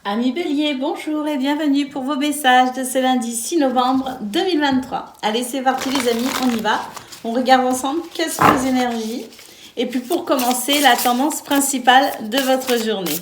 Amis Bélier, bonjour et bienvenue pour vos messages de ce lundi 6 novembre 2023. Allez, c'est parti les amis, on y va. On regarde ensemble quelles sont les énergies. Et puis pour commencer, la tendance principale de votre journée.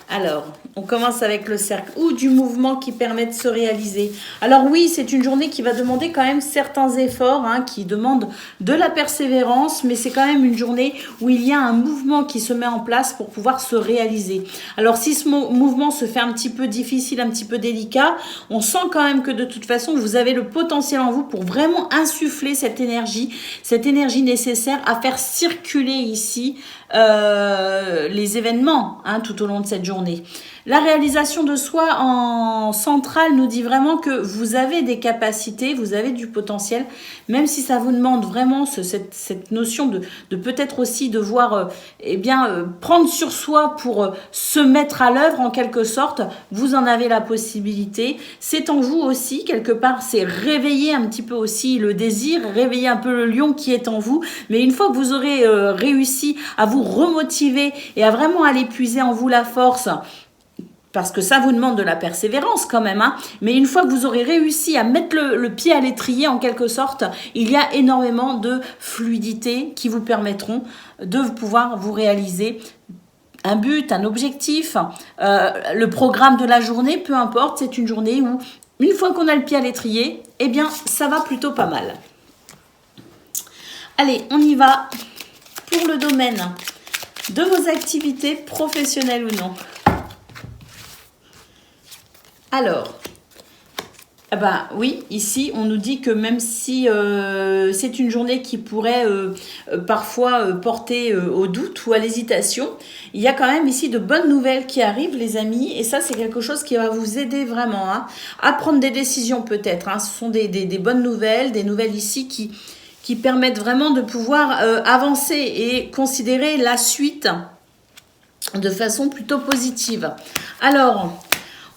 Alors, on commence avec le cercle ou du mouvement qui permet de se réaliser. Alors oui, c'est une journée qui va demander quand même certains efforts, qui demande de la persévérance, mais c'est quand même une journée où il y a un mouvement qui se met en place pour pouvoir se réaliser. Alors si ce mouvement se fait un petit peu difficile, un petit peu délicat, on sent quand même que de toute façon, vous avez le potentiel en vous pour vraiment insuffler cette énergie nécessaire à faire circuler ici les événements tout au long de cette journée. La réalisation de soi en centrale nous dit vraiment que vous avez des capacités, vous avez du potentiel, même si ça vous demande vraiment cette notion de peut-être aussi devoir prendre sur soi pour se mettre à l'œuvre en quelque sorte. Vous en avez la possibilité. C'est en vous aussi, quelque part, c'est réveiller un petit peu aussi le désir, réveiller un peu le lion qui est en vous. Mais une fois que vous aurez réussi à vous remotiver et à vraiment aller puiser en vous la force, parce que ça vous demande de la persévérance quand même, mais une fois que vous aurez réussi à mettre le pied à l'étrier en quelque sorte, il y a énormément de fluidité qui vous permettront de pouvoir vous réaliser un but, un objectif, le programme de la journée, peu importe, c'est une journée où une fois qu'on a le pied à l'étrier, eh bien ça va plutôt pas mal. Allez, on y va pour le domaine de vos activités professionnelles ou non. Alors, oui, ici, on nous dit que même si c'est une journée qui pourrait parfois porter au doute ou à l'hésitation, il y a quand même ici de bonnes nouvelles qui arrivent, les amis, et ça, c'est quelque chose qui va vous aider vraiment à prendre des décisions peut-être. Ce sont des bonnes nouvelles, des nouvelles ici qui permettent vraiment de pouvoir avancer et considérer la suite de façon plutôt positive. Alors,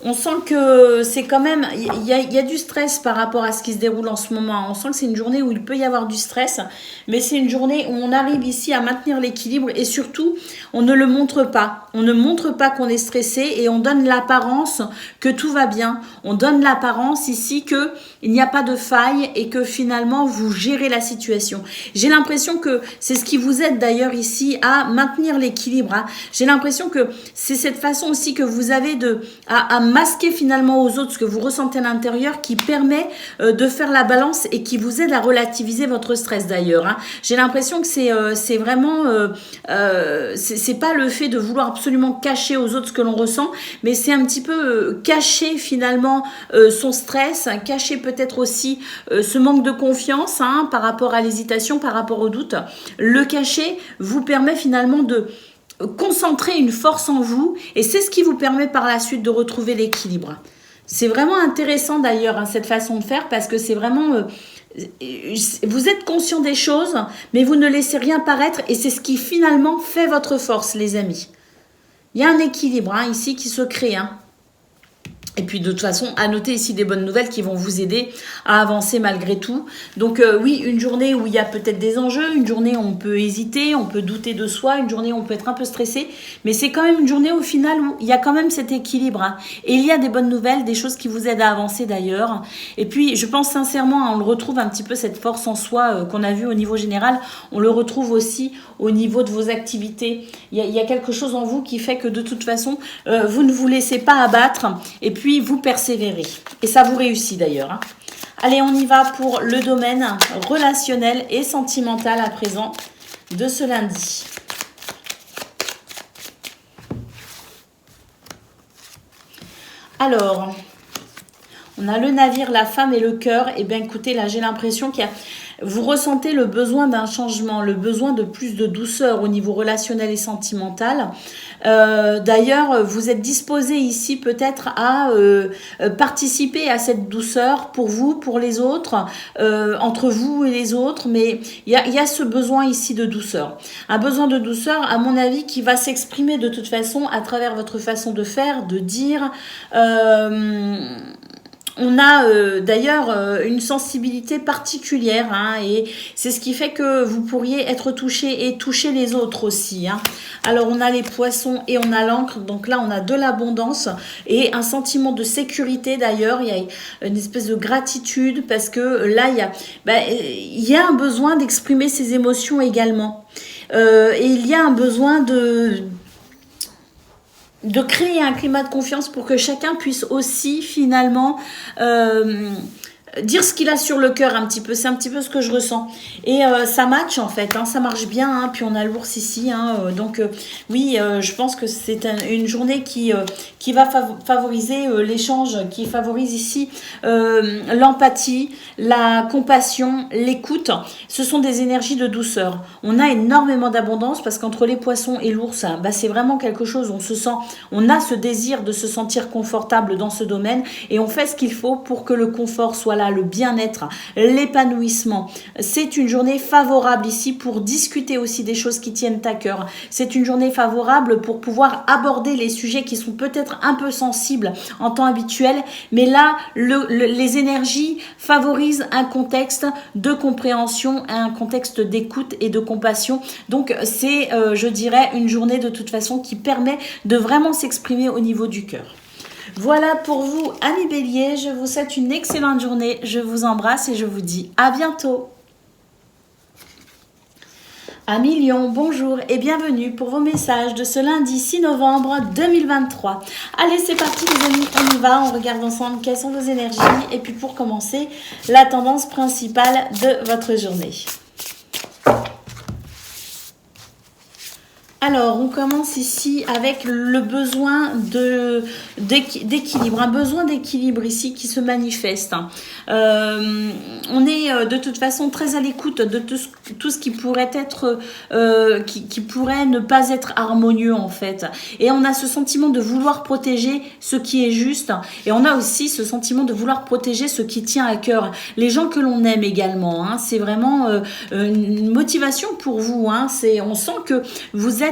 on sent que c'est quand même, il y a du stress par rapport à ce qui se déroule en ce moment. On sent que c'est une journée où il peut y avoir du stress, mais c'est une journée où on arrive ici à maintenir l'équilibre et surtout, on ne le montre pas. On ne montre pas qu'on est stressé et on donne l'apparence que tout va bien. On donne l'apparence ici que il n'y a pas de faille et que finalement, vous gérez la situation. J'ai l'impression que c'est ce qui vous aide d'ailleurs ici à maintenir l'équilibre. J'ai l'impression que c'est cette façon aussi que vous avez à masquer finalement aux autres ce que vous ressentez à l'intérieur qui permet de faire la balance et qui vous aide à relativiser votre stress d'ailleurs. J'ai l'impression que c'est vraiment c'est pas le fait de vouloir absolument cacher aux autres ce que l'on ressent, mais c'est un petit peu cacher finalement son stress, cacher peut-être aussi ce manque de confiance par rapport à l'hésitation, par rapport au doute. Le cacher vous permet finalement de concentrer une force en vous et c'est ce qui vous permet par la suite de retrouver l'équilibre. C'est vraiment intéressant d'ailleurs cette façon de faire parce que c'est vraiment vous êtes conscient des choses mais vous ne laissez rien paraître et c'est ce qui finalement fait votre force les amis. Il y a un équilibre ici qui se crée. Et puis de toute façon, à noter ici des bonnes nouvelles qui vont vous aider à avancer malgré tout. Donc oui, une journée où il y a peut-être des enjeux, une journée où on peut hésiter, on peut douter de soi, une journée où on peut être un peu stressé. Mais c'est quand même une journée au final où il y a quand même cet équilibre. Et il y a des bonnes nouvelles, des choses qui vous aident à avancer d'ailleurs. Et puis je pense sincèrement, on le retrouve un petit peu cette force en soi qu'on a vue au niveau général. On le retrouve aussi au niveau de vos activités. Il y a quelque chose en vous qui fait que de toute façon, vous ne vous laissez pas abattre. Et puis vous persévérez. Et ça vous réussit d'ailleurs. Allez, on y va pour le domaine relationnel et sentimental à présent de ce lundi. Alors, on a le navire, la femme et le cœur. Et bien écoutez, là j'ai l'impression qu'il y a... Vous ressentez le besoin d'un changement, le besoin de plus de douceur au niveau relationnel et sentimental. D'ailleurs, vous êtes disposé ici peut-être à participer à cette douceur pour vous, pour les autres, entre vous et les autres. Mais il y a ce besoin ici de douceur. Un besoin de douceur, à mon avis, qui va s'exprimer de toute façon à travers votre façon de faire, de dire... On a d'ailleurs une sensibilité particulière, hein, et c'est ce qui fait que vous pourriez être touché et toucher les autres aussi, hein. Alors on a les poissons et on a l'encre, donc là on a de l'abondance et un sentiment de sécurité. D'ailleurs il y a une espèce de gratitude parce que là il y a un besoin d'exprimer ses émotions également, et il y a un besoin de créer un climat de confiance pour que chacun puisse aussi finalement dire ce qu'il a sur le cœur un petit peu. C'est un petit peu ce que je ressens. Et ça match en fait, hein, ça marche bien. Hein, puis on a l'ours ici. Hein, donc oui, je pense que c'est une journée qui va favoriser l'échange, qui favorise ici l'empathie, la compassion, l'écoute. Ce sont des énergies de douceur. On a énormément d'abondance parce qu'entre les poissons et l'ours, bah, c'est vraiment quelque chose, on a ce désir de se sentir confortable dans ce domaine et on fait ce qu'il faut pour que le confort soit là, le bien-être, l'épanouissement. C'est une journée favorable ici pour discuter aussi des choses qui tiennent à cœur. C'est une journée favorable pour pouvoir aborder les sujets qui sont peut-être un peu sensibles en temps habituel, mais là, les énergies favorisent un contexte de compréhension, un contexte d'écoute et de compassion. Donc, c'est, je dirais, une journée de toute façon qui permet de vraiment s'exprimer au niveau du cœur. Voilà pour vous, amis Bélier. Je vous souhaite une excellente journée. Je vous embrasse et je vous dis à bientôt. Amis Lion, bonjour et bienvenue pour vos messages de ce lundi 6 novembre 2023. Allez, c'est parti les amis, on y va, on regarde ensemble quelles sont vos énergies et puis pour commencer, la tendance principale de votre journée. Alors, on commence ici avec le besoin d'équilibre, un besoin d'équilibre ici qui se manifeste. On est de toute façon très à l'écoute de tout ce qui pourrait être, qui pourrait ne pas être harmonieux en fait. Et on a ce sentiment de vouloir protéger ce qui est juste. Et on a aussi ce sentiment de vouloir protéger ce qui tient à cœur. Les gens que l'on aime également. Hein, c'est vraiment une motivation pour vous. Hein, on sent que vous êtes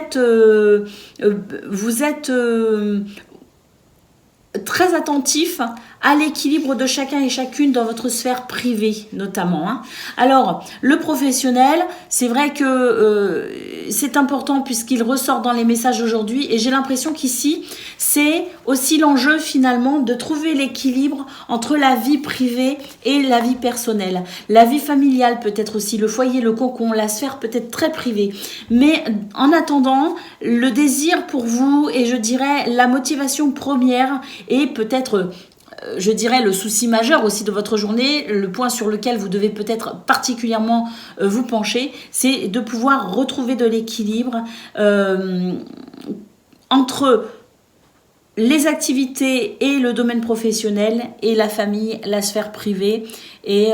très attentif à l'équilibre de chacun et chacune dans votre sphère privée notamment. Hein. Alors, le professionnel, c'est vrai que c'est important puisqu'il ressort dans les messages aujourd'hui et j'ai l'impression qu'ici, c'est aussi l'enjeu finalement de trouver l'équilibre entre la vie privée et la vie personnelle. La vie familiale peut-être aussi, le foyer, le cocon, la sphère peut-être très privée. Mais en attendant, le désir pour vous et je dirais la motivation première et peut-être je dirais le souci majeur aussi de votre journée, le point sur lequel vous devez peut-être particulièrement vous pencher, c'est de pouvoir retrouver de l'équilibre entre les activités et le domaine professionnel et la famille, la sphère privée et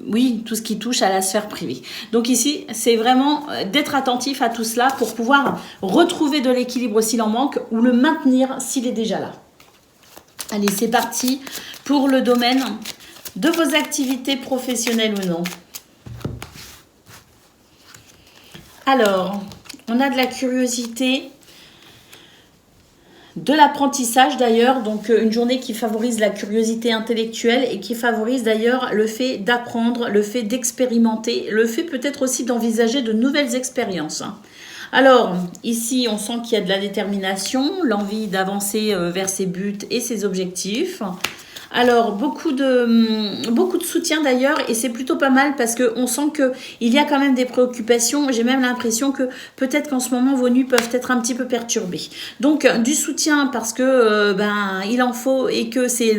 oui, tout ce qui touche à la sphère privée. Donc ici, c'est vraiment d'être attentif à tout cela pour pouvoir retrouver de l'équilibre s'il en manque ou le maintenir s'il est déjà là. Allez, c'est parti pour le domaine de vos activités professionnelles ou non. Alors, on a de la curiosité, de l'apprentissage d'ailleurs, donc une journée qui favorise la curiosité intellectuelle et qui favorise d'ailleurs le fait d'apprendre, le fait d'expérimenter, le fait peut-être aussi d'envisager de nouvelles expériences. Alors, ici, on sent qu'il y a de la détermination, l'envie d'avancer vers ses buts et ses objectifs. Alors, beaucoup de soutien d'ailleurs, et c'est plutôt pas mal parce qu'on sent qu'il y a quand même des préoccupations. J'ai même l'impression que peut-être qu'en ce moment, vos nuits peuvent être un petit peu perturbées. Donc, du soutien parce que il en faut et que c'est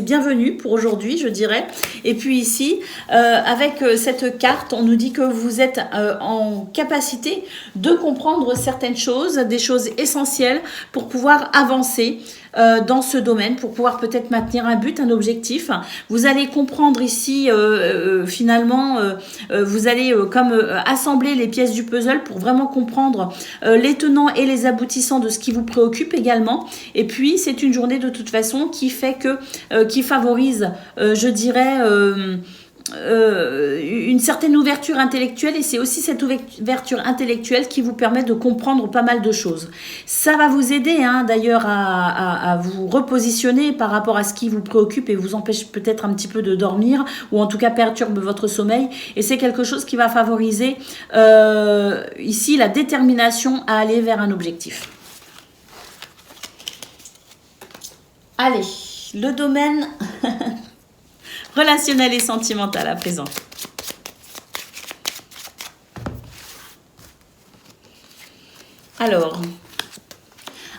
bienvenu pour aujourd'hui, je dirais. Et puis ici, avec cette carte, on nous dit que vous êtes en capacité de comprendre certaines choses, des choses essentielles pour pouvoir avancer dans ce domaine, pour pouvoir peut-être maintenir un but, un objectif. Vous allez comprendre ici, finalement, vous allez comme assembler les pièces du puzzle pour vraiment comprendre les tenants et les aboutissants de ce qui vous préoccupe également. Et puis, c'est une journée de toute façon qui fait que, qui favorise, je dirais, une certaine ouverture intellectuelle et c'est aussi cette ouverture intellectuelle qui vous permet de comprendre pas mal de choses. Ça va vous aider hein, d'ailleurs à vous repositionner par rapport à ce qui vous préoccupe et vous empêche peut-être un petit peu de dormir ou en tout cas perturbe votre sommeil et c'est quelque chose qui va favoriser ici la détermination à aller vers un objectif. Allez, le domaine relationnel et sentimental à présent. Alors,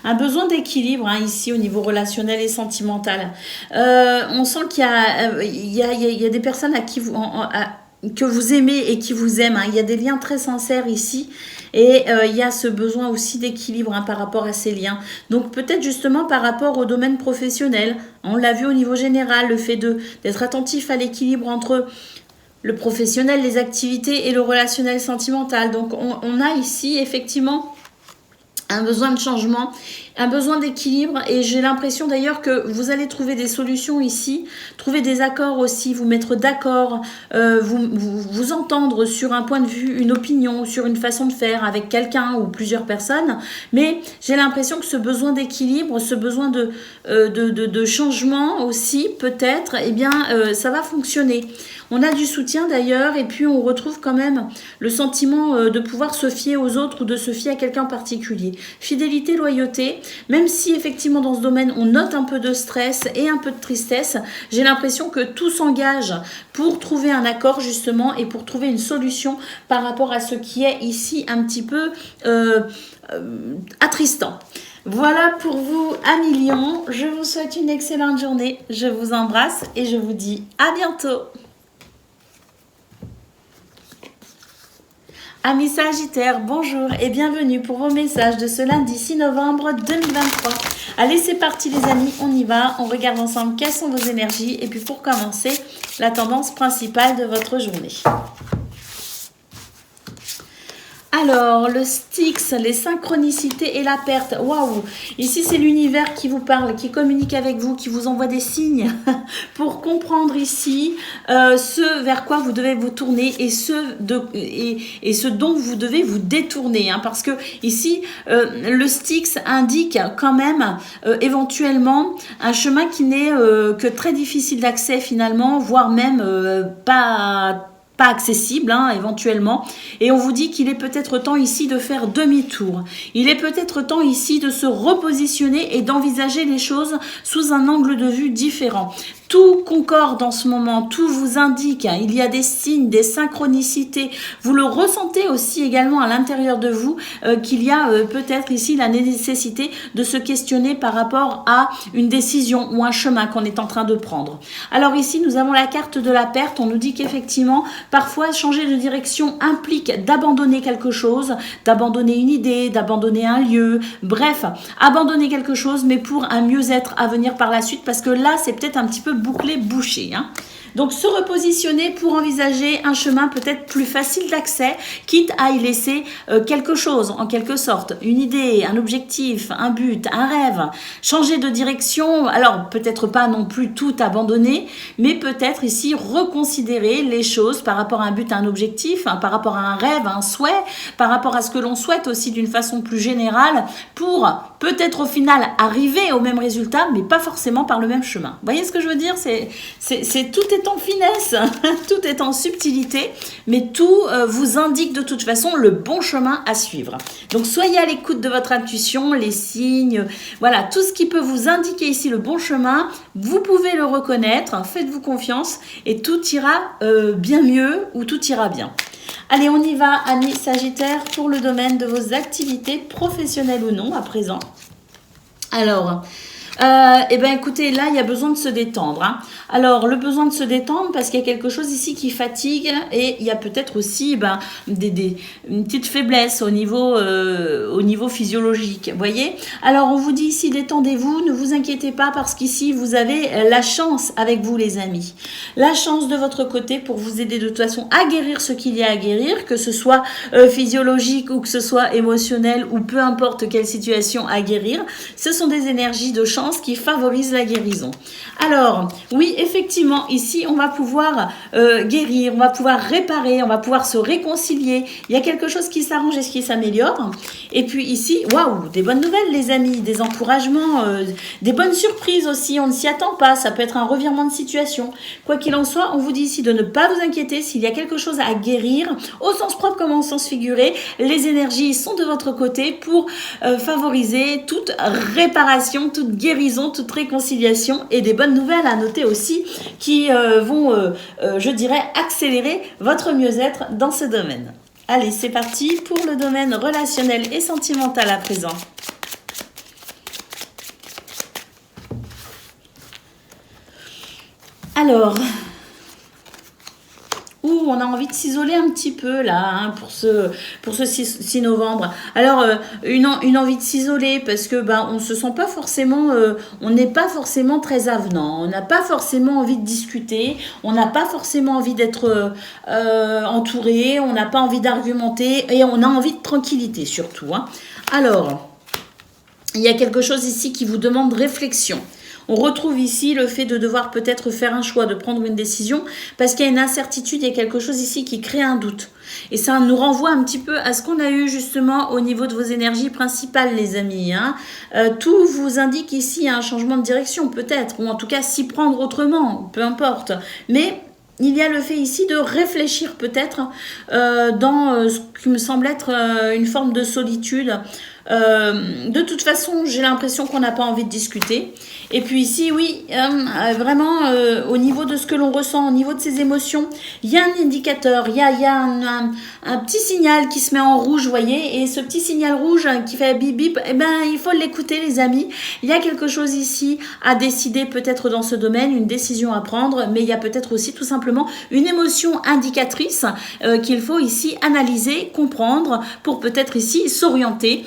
un besoin d'équilibre hein, ici au niveau relationnel et sentimental. On sent qu'il y a des personnes à qui que vous aimez et qui vous aiment. Hein. Il y a des liens très sincères ici et il y a ce besoin aussi d'équilibre hein, par rapport à ces liens. Donc peut-être justement par rapport au domaine professionnel. On l'a vu au niveau général, le fait d'être attentif à l'équilibre entre le professionnel, les activités et le relationnel sentimental. Donc on a ici effectivement un besoin de changement, un besoin d'équilibre et j'ai l'impression d'ailleurs que vous allez trouver des solutions ici, trouver des accords aussi, vous mettre d'accord, vous entendre sur un point de vue, une opinion, sur une façon de faire avec quelqu'un ou plusieurs personnes, mais j'ai l'impression que ce besoin d'équilibre, ce besoin de changement aussi peut-être, eh bien ça va fonctionner. On a du soutien d'ailleurs et puis on retrouve quand même le sentiment de pouvoir se fier aux autres ou de se fier à quelqu'un en particulier. Fidélité, loyauté, même si effectivement dans ce domaine on note un peu de stress et un peu de tristesse, j'ai l'impression que tout s'engage pour trouver un accord justement et pour trouver une solution par rapport à ce qui est ici un petit peu attristant. Voilà pour vous, amis Lions. Je vous souhaite une excellente journée. Je vous embrasse et je vous dis à bientôt. Amis Sagittaires, bonjour et bienvenue pour vos messages de ce lundi 6 novembre 2023. Allez, c'est parti les amis, on y va. On regarde ensemble quelles sont vos énergies et puis pour commencer, la tendance principale de votre journée. Alors, le Styx, les synchronicités et la perte. Waouh! Ici, c'est l'univers qui vous parle, qui communique avec vous, qui vous envoie des signes pour comprendre ici ce vers quoi vous devez vous tourner et ce dont vous devez vous détourner. Hein, parce que ici, le Styx indique quand même éventuellement un chemin qui n'est que très difficile d'accès finalement, voire même pas accessible hein, éventuellement et on vous dit qu'il est peut-être temps ici de faire demi-tour, il est peut-être temps ici de se repositionner et d'envisager les choses sous un angle de vue différent. Tout concorde en ce moment, tout vous indique, hein, il y a des signes, des synchronicités, vous le ressentez aussi également à l'intérieur de vous qu'il y a peut-être ici la nécessité de se questionner par rapport à une décision ou un chemin qu'on est en train de prendre. Alors ici nous avons la carte de la perte, on nous dit qu'effectivement parfois changer de direction implique d'abandonner quelque chose, d'abandonner une idée, d'abandonner un lieu, bref, abandonner quelque chose mais pour un mieux-être à venir par la suite parce que là c'est peut-être un petit peu bouclé, bouché. Hein. Donc se repositionner pour envisager un chemin peut-être plus facile d'accès, quitte à y laisser quelque chose en quelque sorte, une idée, un objectif, un but, un rêve, changer de direction, alors peut-être pas non plus tout abandonner, mais peut-être ici reconsidérer les choses par rapport à un but, à un objectif, hein, par rapport à un rêve, à un souhait, par rapport à ce que l'on souhaite aussi d'une façon plus générale pour peut-être au final arriver au même résultat, mais pas forcément par le même chemin. Vous voyez ce que je veux dire? Tout est en finesse, tout est en subtilité, mais tout vous indique de toute façon le bon chemin à suivre. Donc soyez à l'écoute de votre intuition, les signes, voilà, tout ce qui peut vous indiquer ici le bon chemin, vous pouvez le reconnaître, faites-vous confiance et tout ira bien mieux ou tout ira bien. Allez, on y va, amis Sagittaires, pour le domaine de vos activités professionnelles ou non à présent. Alors, eh bien écoutez, là il y a besoin de se détendre. Hein. Alors le besoin de se détendre parce qu'il y a quelque chose ici qui fatigue et il y a peut-être aussi une petite faiblesse au niveau physiologique. Voyez. Alors on vous dit ici détendez-vous, ne vous inquiétez pas parce qu'ici vous avez la chance avec vous les amis. La chance de votre côté pour vous aider de toute façon à guérir ce qu'il y a à guérir, que ce soit physiologique ou que ce soit émotionnel ou peu importe quelle situation à guérir. Ce sont des énergies de chance fréquence qui favorise la guérison. Alors, oui, effectivement, ici, on va pouvoir guérir, on va pouvoir réparer, on va pouvoir se réconcilier. Il y a quelque chose qui s'arrange et qui s'améliore. Et puis ici, waouh, des bonnes nouvelles, les amis, des encouragements, des bonnes surprises aussi. On ne s'y attend pas. Ça peut être un revirement de situation. Quoi qu'il en soit, on vous dit ici de ne pas vous inquiéter s'il y a quelque chose à guérir, au sens propre comme au sens figuré. Les énergies sont de votre côté pour favoriser toute réparation, toute guérison, toute réconciliation et des bonnes nouvelles à noter aussi qui vont, je dirais, accélérer votre mieux-être dans ce domaine. Allez, c'est parti pour le domaine relationnel et sentimental à présent. Alors, on a envie de s'isoler un petit peu là hein, pour ce 6 novembre. Alors une envie de s'isoler parce que on se sent pas forcément, on n'est pas forcément très avenant, on n'a pas forcément envie de discuter, on n'a pas forcément envie d'être entouré, on n'a pas envie d'argumenter et on a envie de tranquillité surtout. Hein. Alors, il y a quelque chose ici qui vous demande réflexion. On retrouve ici le fait de devoir peut-être faire un choix, de prendre une décision, parce qu'il y a une incertitude, il y a quelque chose ici qui crée un doute. Et ça nous renvoie un petit peu à ce qu'on a eu justement au niveau de vos énergies principales, les amis. Hein. Tout vous indique ici un changement de direction, peut-être, ou en tout cas s'y prendre autrement, peu importe. Mais il y a le fait ici de réfléchir peut-être dans ce qui me semble être une forme de solitude. De toute façon, j'ai l'impression qu'on n'a pas envie de discuter. Et puis ici, oui, vraiment, au niveau de ce que l'on ressent, au niveau de ses émotions, il y a un indicateur, il y a un petit signal qui se met en rouge, vous voyez, et ce petit signal rouge qui fait bip bip, il faut l'écouter, les amis. Il y a quelque chose ici à décider peut-être dans ce domaine, une décision à prendre, mais il y a peut-être aussi tout simplement une émotion indicatrice qu'il faut ici analyser, comprendre, pour peut-être ici s'orienter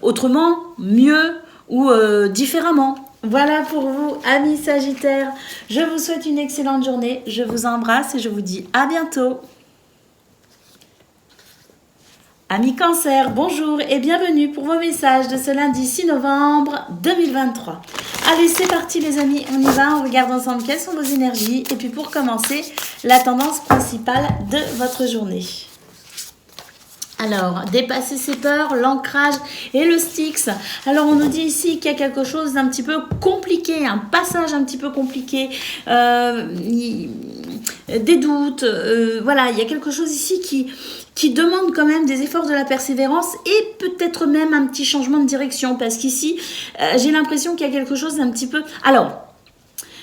autrement, mieux ou différemment. Voilà pour vous, amis Sagittaires. Je vous souhaite une excellente journée. Je vous embrasse et je vous dis à bientôt. Amis Cancer, bonjour et bienvenue pour vos messages de ce lundi 6 novembre 2023. Allez, c'est parti les amis, on y va, on regarde ensemble quelles sont vos énergies. Et puis pour commencer, la tendance principale de votre journée. Alors, dépasser ses peurs, l'ancrage et le Styx. Alors, on nous dit ici qu'il y a quelque chose d'un petit peu compliqué, un passage un petit peu compliqué, des doutes. Voilà, il y a quelque chose ici qui demande quand même des efforts de la persévérance et peut-être même un petit changement de direction. Parce qu'ici, j'ai l'impression qu'il y a quelque chose d'un petit peu... Alors...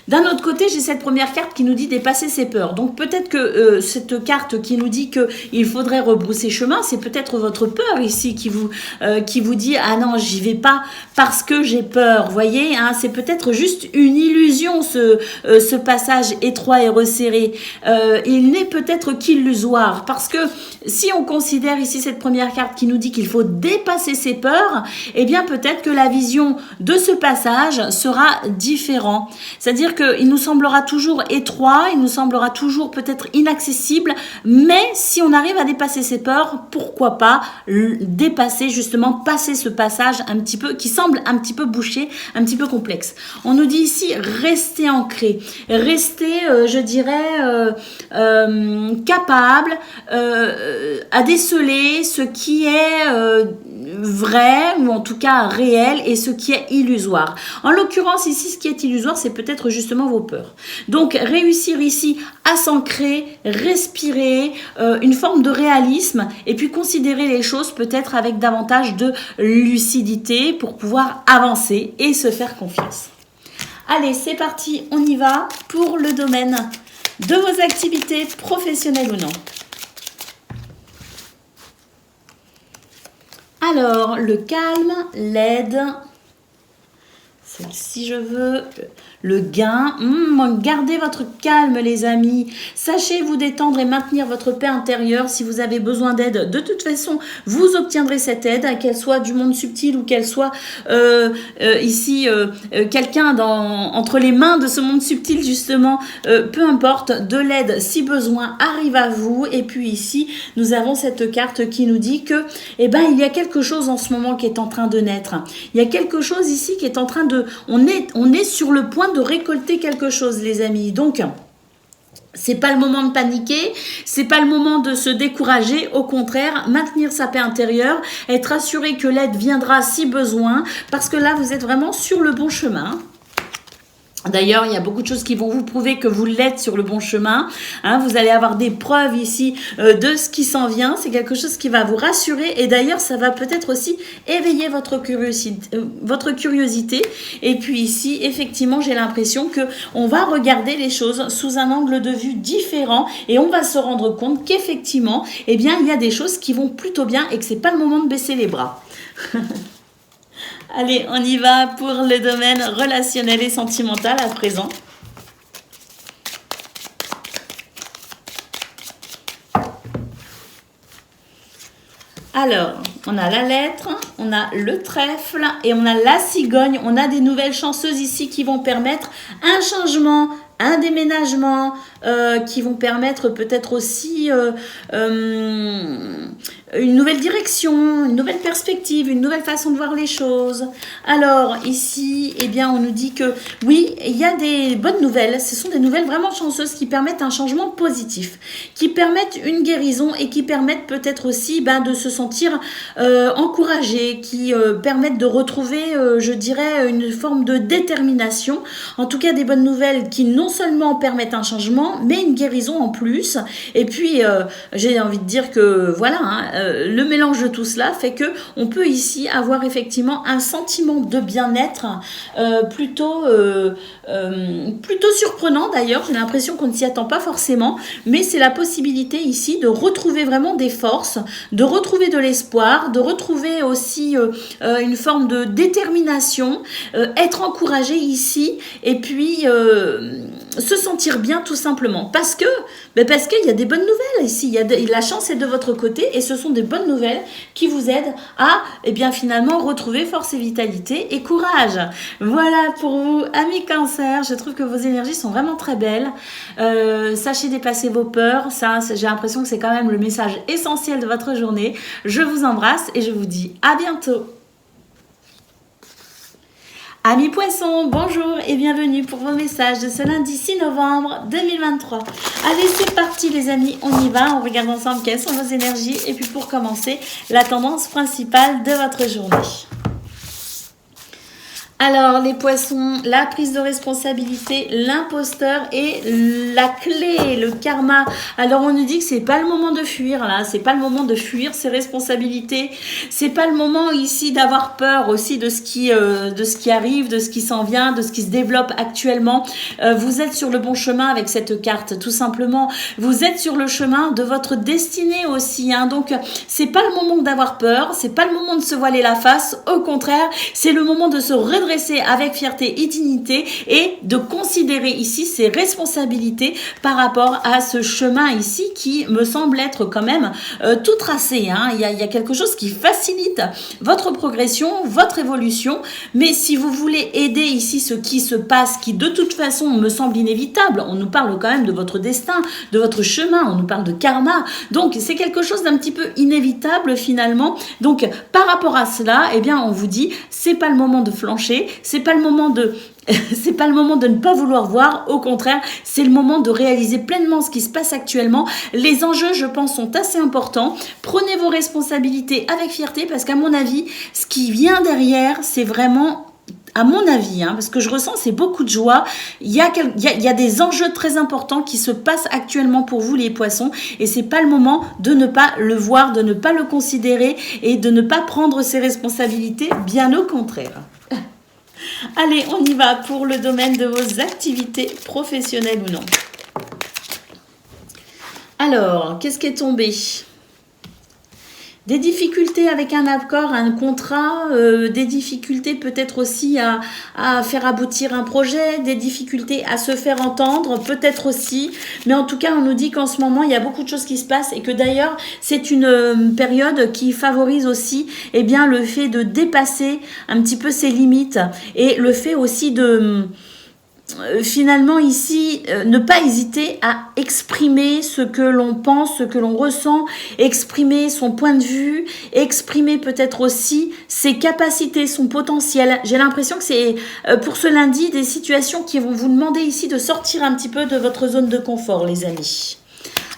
D'un autre côté, j'ai cette première carte qui nous dit dépasser ses peurs. Donc peut-être que cette carte qui nous dit qu'il faudrait rebrousser chemin, c'est peut-être votre peur ici qui vous dit « Ah non, j'y vais pas parce que j'ai peur ». Vous voyez, hein, c'est peut-être juste une illusion ce passage étroit et resserré. Il n'est peut-être qu'illusoire parce que si on considère ici cette première carte qui nous dit qu'il faut dépasser ses peurs, eh bien peut-être que la vision de ce passage sera différente. C'est-à-dire qu'il nous semblera toujours étroit, il nous semblera toujours peut-être inaccessible, mais si on arrive à dépasser ses peurs, pourquoi pas dépasser justement, passer ce passage un petit peu, qui semble un petit peu bouché, un petit peu complexe. On nous dit ici, rester ancré, rester, je dirais, capable à déceler ce qui est vrai, ou en tout cas réel, et ce qui est illusoire. En l'occurrence, ici, ce qui est illusoire, c'est peut-être justement vos peurs. Donc, réussir ici à s'ancrer, respirer, une forme de réalisme, et puis considérer les choses peut-être avec davantage de lucidité pour pouvoir avancer et se faire confiance. Allez, c'est parti, on y va pour le domaine de vos activités professionnelles ou non. Alors, le calme, l'aide, celle-ci je veux, le gain. Gardez votre calme, les amis. Sachez vous détendre et maintenir votre paix intérieure. Si vous avez besoin d'aide, de toute façon, vous obtiendrez cette aide, qu'elle soit du monde subtil ou qu'elle soit ici quelqu'un entre les mains de ce monde subtil, justement. Peu importe, de l'aide, si besoin, arrive à vous. Et puis ici, nous avons cette carte qui nous dit que, il y a quelque chose en ce moment qui est en train de naître. Il y a quelque chose ici qui est en train de... On est sur le point de récolter quelque chose, les amis. Donc, c'est pas le moment de paniquer, c'est pas le moment de se décourager, au contraire, maintenir sa paix intérieure, être assuré que l'aide viendra si besoin, parce que là, vous êtes vraiment sur le bon chemin. D'ailleurs, il y a beaucoup de choses qui vont vous prouver que vous l'êtes sur le bon chemin. Vous allez avoir des preuves ici de ce qui s'en vient. C'est quelque chose qui va vous rassurer. Et d'ailleurs, ça va peut-être aussi éveiller votre curiosité. Et puis ici, effectivement, j'ai l'impression que on va regarder les choses sous un angle de vue différent. Et on va se rendre compte qu'effectivement, il y a des choses qui vont plutôt bien et que c'est pas le moment de baisser les bras. Allez, on y va pour le domaine relationnel et sentimental à présent. Alors, on a la lettre, on a le trèfle et on a la cigogne. On a des nouvelles chanceuses ici qui vont permettre un changement, un déménagement, qui vont permettre peut-être aussi une nouvelle direction, une nouvelle perspective, une nouvelle façon de voir les choses. Alors ici, on nous dit que oui, il y a des bonnes nouvelles. Ce sont des nouvelles vraiment chanceuses qui permettent un changement positif, qui permettent une guérison et qui permettent peut-être aussi de se sentir encouragé, qui permettent de retrouver, je dirais, une forme de détermination. En tout cas, des bonnes nouvelles qui non seulement permettent un changement, mais une guérison en plus. Et puis, j'ai envie de dire que voilà, le mélange de tout cela fait que on peut ici avoir effectivement un sentiment de bien-être plutôt surprenant d'ailleurs. J'ai l'impression qu'on ne s'y attend pas forcément, mais c'est la possibilité ici de retrouver vraiment des forces, de retrouver de l'espoir, de retrouver aussi une forme de détermination, être encouragé ici et puis se sentir bien tout simplement parce qu'il y a des bonnes nouvelles ici, la chance est de votre côté et ce sont des bonnes nouvelles qui vous aident à finalement retrouver force et vitalité et courage. Voilà pour vous, amis Cancer. Je trouve que vos énergies sont vraiment très belles. Sachez dépasser vos peurs. Ça, j'ai l'impression que c'est quand même le message essentiel de votre journée. Je vous embrasse et je vous dis à bientôt. Amis Poissons, bonjour et bienvenue pour vos messages de ce lundi 6 novembre 2023. Allez, c'est parti les amis, on y va, on regarde ensemble quelles sont vos énergies et puis pour commencer, la tendance principale de votre journée. Alors, les poissons, la prise de responsabilité, l'imposteur et la clé, le karma. Alors, on nous dit que c'est pas le moment de fuir, là. C'est pas le moment de fuir ses responsabilités. C'est pas le moment ici d'avoir peur aussi de ce qui arrive, de ce qui s'en vient, de ce qui se développe actuellement. Vous êtes sur le bon chemin avec cette carte, tout simplement. Vous êtes sur le chemin de votre destinée aussi, Donc, c'est pas le moment d'avoir peur. C'est pas le moment de se voiler la face. Au contraire, c'est le moment de se redresser avec fierté et dignité et de considérer ici ses responsabilités par rapport à ce chemin ici qui me semble être quand même tout tracé. Il y a quelque chose qui facilite votre progression, votre évolution, mais si vous voulez aider ici ce qui se passe, qui de toute façon me semble inévitable, on nous parle quand même de votre destin, de votre chemin, on nous parle de karma, donc c'est quelque chose d'un petit peu inévitable finalement. Donc par rapport à cela, on vous dit, c'est pas le moment de flancher, c'est pas le moment de ne pas vouloir voir, au contraire, c'est le moment de réaliser pleinement ce qui se passe actuellement. Les enjeux, je pense, sont assez importants. Prenez vos responsabilités avec fierté parce qu'à mon avis, ce qui vient derrière, c'est vraiment... À mon avis, parce que je ressens, c'est beaucoup de joie. Il y a des enjeux très importants qui se passent actuellement pour vous, les poissons. Et c'est pas le moment de ne pas le voir, de ne pas le considérer et de ne pas prendre ses responsabilités, bien au contraire. Allez, on y va pour le domaine de vos activités professionnelles ou non. Alors, qu'est-ce qui est tombé ? Des difficultés avec un accord, un contrat, des difficultés peut-être aussi à faire aboutir un projet, des difficultés à se faire entendre, peut-être aussi. Mais en tout cas, on nous dit qu'en ce moment, il y a beaucoup de choses qui se passent et que d'ailleurs, c'est une période qui favorise aussi eh bien, le fait de dépasser un petit peu ses limites et le fait aussi de... finalement ici, ne pas hésiter à exprimer ce que l'on pense, ce que l'on ressent, exprimer son point de vue, exprimer peut-être aussi ses capacités, son potentiel. J'ai l'impression que c'est pour ce lundi des situations qui vont vous demander ici de sortir un petit peu de votre zone de confort, les amis.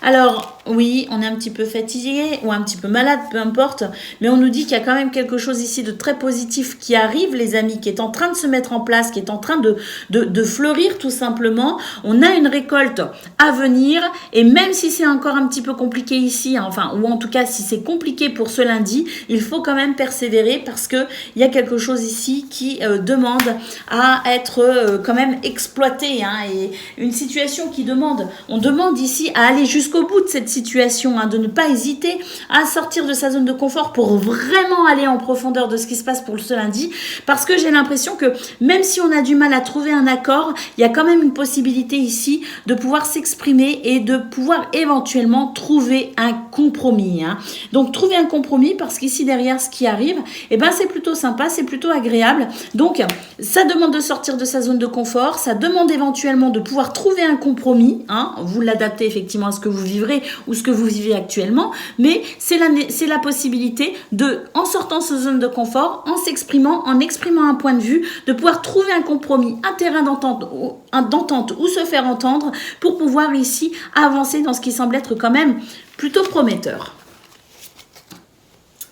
Alors, oui, on est un petit peu fatigué ou un petit peu malade, peu importe, mais on nous dit qu'il y a quand même quelque chose ici de très positif qui arrive, les amis, qui est en train de se mettre en place, qui est en train de fleurir tout simplement. On a une récolte à venir et même si c'est encore un petit peu compliqué ici, enfin, ou en tout cas si c'est compliqué pour ce lundi, il faut quand même persévérer parce qu'il y a quelque chose ici qui demande à être quand même exploité, hein, et une situation qui demande, on demande ici à aller jusqu'au bout de cette situation, hein, de ne pas hésiter à sortir de sa zone de confort pour vraiment aller en profondeur de ce qui se passe pour ce lundi, parce que j'ai l'impression que même si on a du mal à trouver un accord, il y a quand même une possibilité ici de pouvoir s'exprimer et de pouvoir éventuellement trouver un compromis, hein. Donc trouver un compromis parce qu'ici derrière ce qui arrive, eh ben, c'est plutôt sympa, c'est plutôt agréable. Donc ça demande de sortir de sa zone de confort, ça demande éventuellement de pouvoir trouver un compromis, hein. Vous l'adaptez effectivement à ce que vous vivrez ou ce que vous vivez actuellement, mais c'est la possibilité de, en sortant de sa zone de confort, en s'exprimant, en exprimant un point de vue, de pouvoir trouver un compromis, un terrain d'entente ou se faire entendre pour pouvoir ici avancer dans ce qui semble être quand même plutôt prometteur.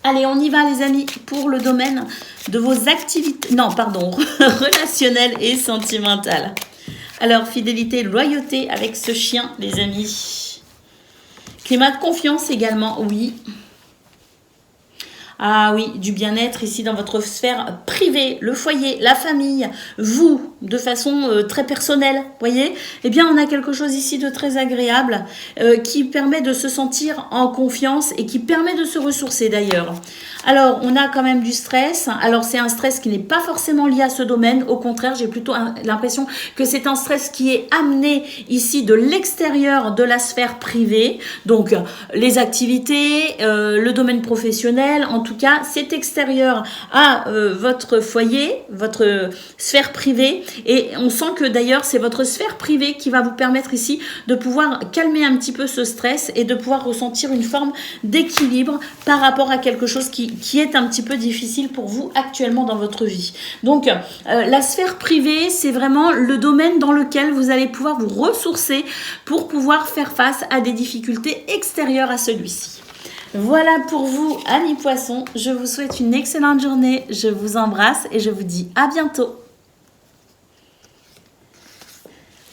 Allez, on y va les amis pour le domaine de vos activités, relationnelles et sentimentales. Alors, fidélité, loyauté avec ce chien, les amis. Climat de confiance également, oui. Ah oui, du bien-être ici dans votre sphère privée, le foyer, la famille, vous, de façon très personnelle, voyez. Eh bien, on a quelque chose ici de très agréable qui permet de se sentir en confiance et qui permet de se ressourcer d'ailleurs. Alors, on a quand même du stress. Alors, c'est un stress qui n'est pas forcément lié à ce domaine. Au contraire, j'ai plutôt l'impression que c'est un stress qui est amené ici de l'extérieur de la sphère privée. Donc, les activités, le domaine professionnel, en tout cas, c'est extérieur à votre foyer, votre sphère privée. Et on sent que d'ailleurs, c'est votre sphère privée qui va vous permettre ici de pouvoir calmer un petit peu ce stress et de pouvoir ressentir une forme d'équilibre par rapport à quelque chose qui est un petit peu difficile pour vous actuellement dans votre vie. Donc, la sphère privée, c'est vraiment le domaine dans lequel vous allez pouvoir vous ressourcer pour pouvoir faire face à des difficultés extérieures à celui-ci. Voilà pour vous, amis poissons. Je vous souhaite une excellente journée. Je vous embrasse et je vous dis à bientôt.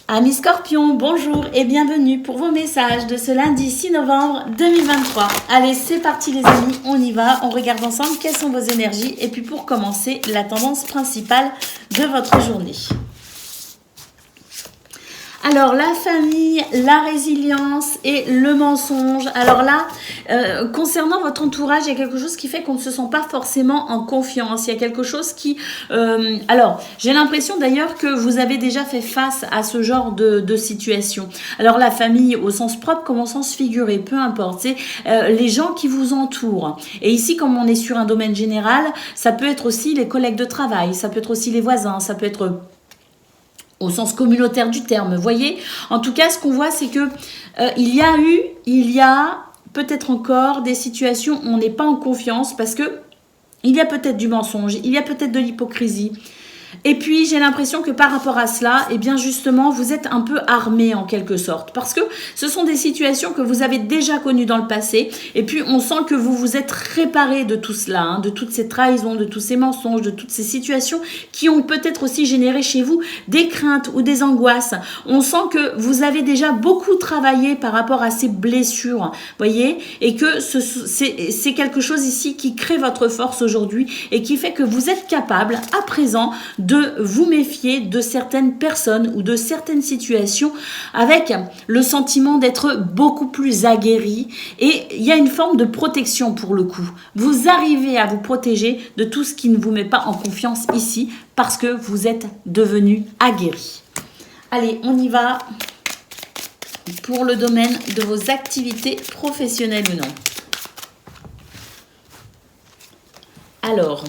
Amis Scorpions, bonjour et bienvenue pour vos messages de ce lundi 6 novembre 2023. Allez, c'est parti les amis, on y va. On regarde ensemble quelles sont vos énergies et puis pour commencer, la tendance principale de votre journée. Alors, la famille, la résilience et le mensonge. Alors là, concernant votre entourage, il y a quelque chose qui fait qu'on ne se sent pas forcément en confiance. Il y a quelque chose qui... alors, j'ai l'impression d'ailleurs que vous avez déjà fait face à ce genre de situation. Alors, la famille au sens propre comme au sens figuré, peu importe. C'est les gens qui vous entourent. Et ici, comme on est sur un domaine général, ça peut être aussi les collègues de travail, ça peut être aussi les voisins, ça peut être... au sens communautaire du terme, vous voyez. En tout cas, ce qu'on voit, c'est que il y a peut-être encore des situations où on n'est pas en confiance parce que il y a peut-être du mensonge, il y a peut-être de l'hypocrisie. Et puis, j'ai l'impression que par rapport à cela, eh bien justement, vous êtes un peu armé en quelque sorte. Parce que ce sont des situations que vous avez déjà connues dans le passé. Et puis, on sent que vous vous êtes réparé de tout cela, hein, de toutes ces trahisons, de tous ces mensonges, de toutes ces situations qui ont peut-être aussi généré chez vous des craintes ou des angoisses. On sent que vous avez déjà beaucoup travaillé par rapport à ces blessures, voyez, et que c'est quelque chose ici qui crée votre force aujourd'hui et qui fait que vous êtes capable, à présent, de vous méfier de certaines personnes ou de certaines situations avec le sentiment d'être beaucoup plus aguerri et il y a une forme de protection pour le coup. Vous arrivez à vous protéger de tout ce qui ne vous met pas en confiance ici parce que vous êtes devenu aguerri. Allez, on y va pour le domaine de vos activités professionnelles ou non. Alors,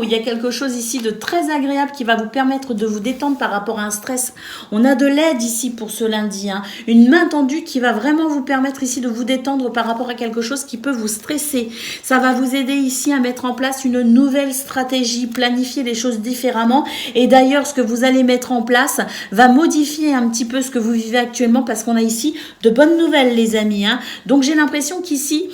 il y a quelque chose ici de très agréable qui va vous permettre de vous détendre par rapport à un stress. On a de l'aide ici pour ce lundi. Une main tendue qui va vraiment vous permettre ici de vous détendre par rapport à quelque chose qui peut vous stresser. Ça va vous aider ici à mettre en place une nouvelle stratégie, planifier les choses différemment. Et d'ailleurs, ce que vous allez mettre en place va modifier un petit peu ce que vous vivez actuellement parce qu'on a ici de bonnes nouvelles, les amis. Donc, j'ai l'impression qu'ici,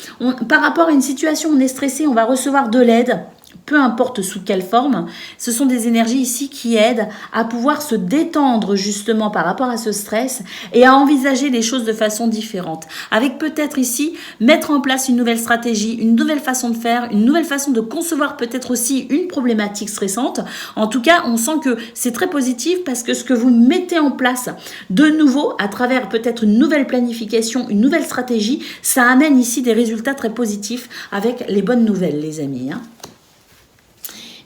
par rapport à une situation où on est stressé, on va recevoir de l'aide. Peu importe sous quelle forme, ce sont des énergies ici qui aident à pouvoir se détendre justement par rapport à ce stress et à envisager les choses de façon différente. Avec peut-être ici, mettre en place une nouvelle stratégie, une nouvelle façon de faire, une nouvelle façon de concevoir peut-être aussi une problématique stressante. En tout cas, on sent que c'est très positif parce que ce que vous mettez en place de nouveau à travers peut-être une nouvelle planification, une nouvelle stratégie, ça amène ici des résultats très positifs avec les bonnes nouvelles, les amis.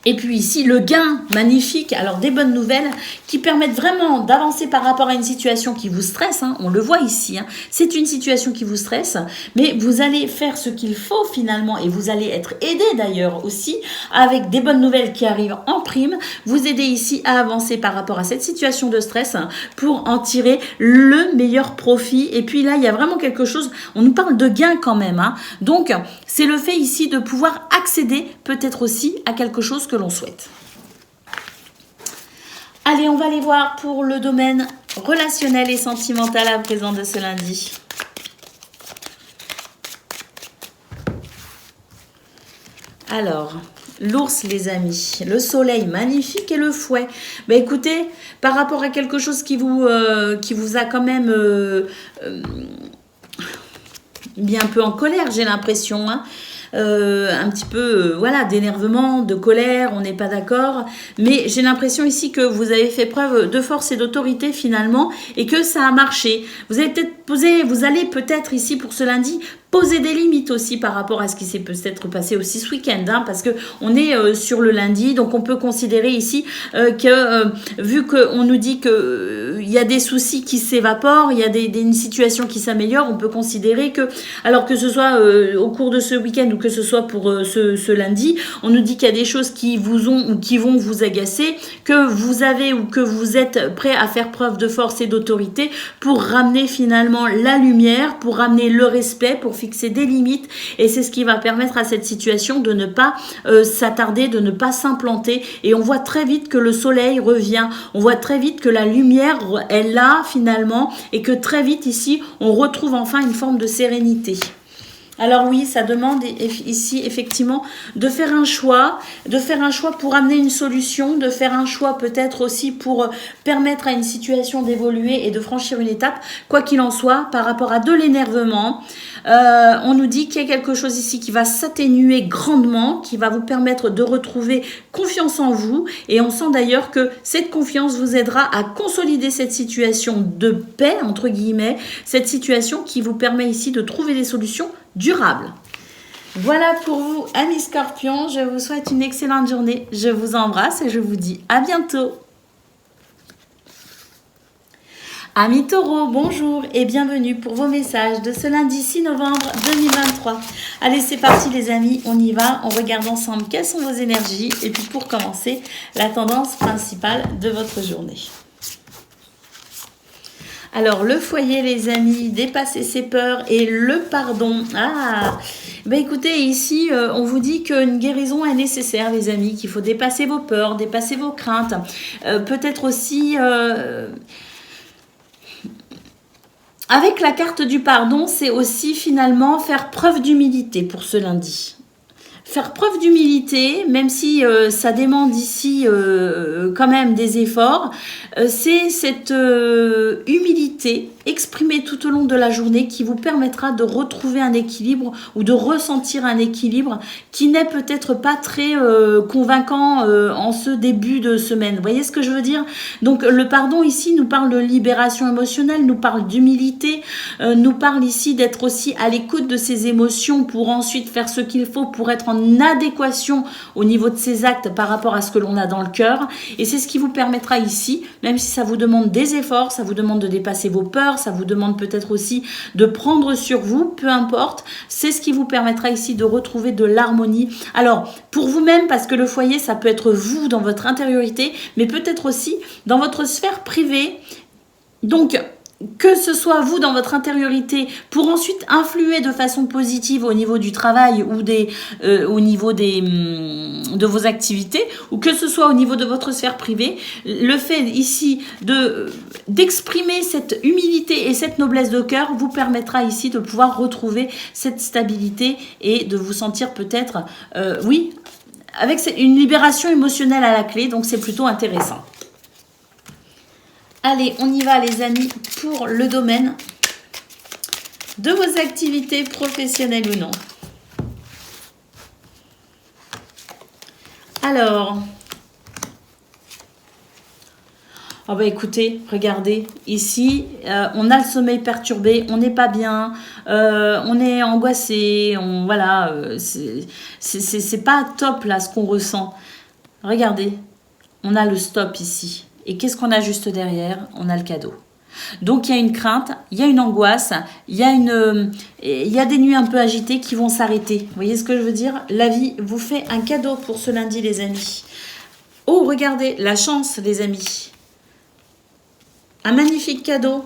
Et puis ici, le gain magnifique, alors des bonnes nouvelles qui permettent vraiment d'avancer par rapport à une situation qui vous stresse, on le voit ici, c'est une situation qui vous stresse, mais vous allez faire ce qu'il faut finalement et vous allez être aidé d'ailleurs aussi avec des bonnes nouvelles qui arrivent en prime, vous aider ici à avancer par rapport à cette situation de stress pour en tirer le meilleur profit. Et puis là, il y a vraiment quelque chose, on nous parle de gain quand même, donc c'est le fait ici de pouvoir accéder peut-être aussi à quelque chose que l'on souhaite. Allez, on va aller voir pour le domaine relationnel et sentimental à présent de ce lundi. Alors, l'ours, les amis, le soleil magnifique et le fouet. Écoutez, par rapport à quelque chose qui vous a quand même mis un peu en colère, j'ai l'impression, un petit peu voilà, d'énervement, de colère, on n'est pas d'accord, mais j'ai l'impression ici que vous avez fait preuve de force et d'autorité finalement et que ça a marché. Vous allez peut-être ici pour ce lundi poser des limites aussi par rapport à ce qui s'est peut-être passé aussi ce week-end, parce que on est sur le lundi, donc on peut considérer ici que vu qu'on nous dit que il y a des soucis qui s'évaporent, il y a une situation qui s'améliore, on peut considérer que, alors que ce soit au cours de ce week-end ou que ce soit pour ce lundi, on nous dit qu'il y a des choses qui vous ont ou qui vont vous agacer, que vous avez ou que vous êtes prêt à faire preuve de force et d'autorité pour ramener finalement la lumière, pour ramener le respect, pour fixer des limites, et c'est ce qui va permettre à cette situation de ne pas s'attarder, de ne pas s'implanter, et on voit très vite que le soleil revient, on voit très vite que la lumière est là finalement, et que très vite ici on retrouve enfin une forme de sérénité. Alors oui, ça demande ici effectivement de faire un choix pour amener une solution, de faire un choix peut-être aussi pour permettre à une situation d'évoluer et de franchir une étape. Quoi qu'il en soit, par rapport à de l'énervement, on nous dit qu'il y a quelque chose ici qui va s'atténuer grandement, qui va vous permettre de retrouver confiance en vous, et on sent d'ailleurs que cette confiance vous aidera à consolider cette situation de paix, entre guillemets, cette situation qui vous permet ici de trouver des solutions durables. Voilà pour vous, amis Scorpions, je vous souhaite une excellente journée, je vous embrasse et je vous dis à bientôt. Amis Taureaux, bonjour et bienvenue pour vos messages de ce lundi 6 novembre 2023. Allez, c'est parti les amis, on y va, on regarde ensemble quelles sont vos énergies et puis pour commencer, la tendance principale de votre journée. Alors, le foyer, les amis, dépasser ses peurs et le pardon. Écoutez, ici, on vous dit qu'une guérison est nécessaire, les amis, qu'il faut dépasser vos peurs, dépasser vos craintes. Peut-être aussi... Avec la carte du pardon, c'est aussi finalement faire preuve d'humilité pour ce lundi. faire preuve d'humilité, même si ça demande ici quand même des efforts. C'est cette humilité exprimée tout au long de la journée qui vous permettra de retrouver un équilibre ou de ressentir un équilibre qui n'est peut-être pas très convaincant en ce début de semaine. Vous voyez ce que je veux dire? Donc le pardon ici nous parle de libération émotionnelle, nous parle d'humilité, nous parle ici d'être aussi à l'écoute de ses émotions pour ensuite faire ce qu'il faut pour être en adéquation au niveau de ses actes par rapport à ce que l'on a dans le cœur. Et c'est ce qui vous permettra ici, même si ça vous demande des efforts, ça vous demande de dépasser vos peurs, ça vous demande peut-être aussi de prendre sur vous, peu importe, c'est ce qui vous permettra ici de retrouver de l'harmonie. Alors, pour vous-même, parce que le foyer, ça peut être vous dans votre intériorité, mais peut-être aussi dans votre sphère privée. Donc, que ce soit vous dans votre intériorité pour ensuite influer de façon positive au niveau du travail ou au niveau de vos activités, ou que ce soit au niveau de votre sphère privée, le fait ici d'exprimer cette humilité et cette noblesse de cœur vous permettra ici de pouvoir retrouver cette stabilité et de vous sentir peut-être, oui, avec une libération émotionnelle à la clé, donc c'est plutôt intéressant. Allez, on y va les amis pour le domaine de vos activités professionnelles ou non. Alors, oh bah écoutez, regardez, ici, on a le sommeil perturbé, on n'est pas bien, on est angoissé, voilà, c'est pas top là ce qu'on ressent. Regardez, on a le stop ici. Et qu'est-ce qu'on a juste derrière? On a le cadeau. Donc il y a une crainte, il y a une angoisse, il y a des nuits un peu agitées qui vont s'arrêter. Vous voyez ce que je veux dire? La vie vous fait un cadeau pour ce lundi les amis. Oh regardez, la chance les amis. Un magnifique cadeau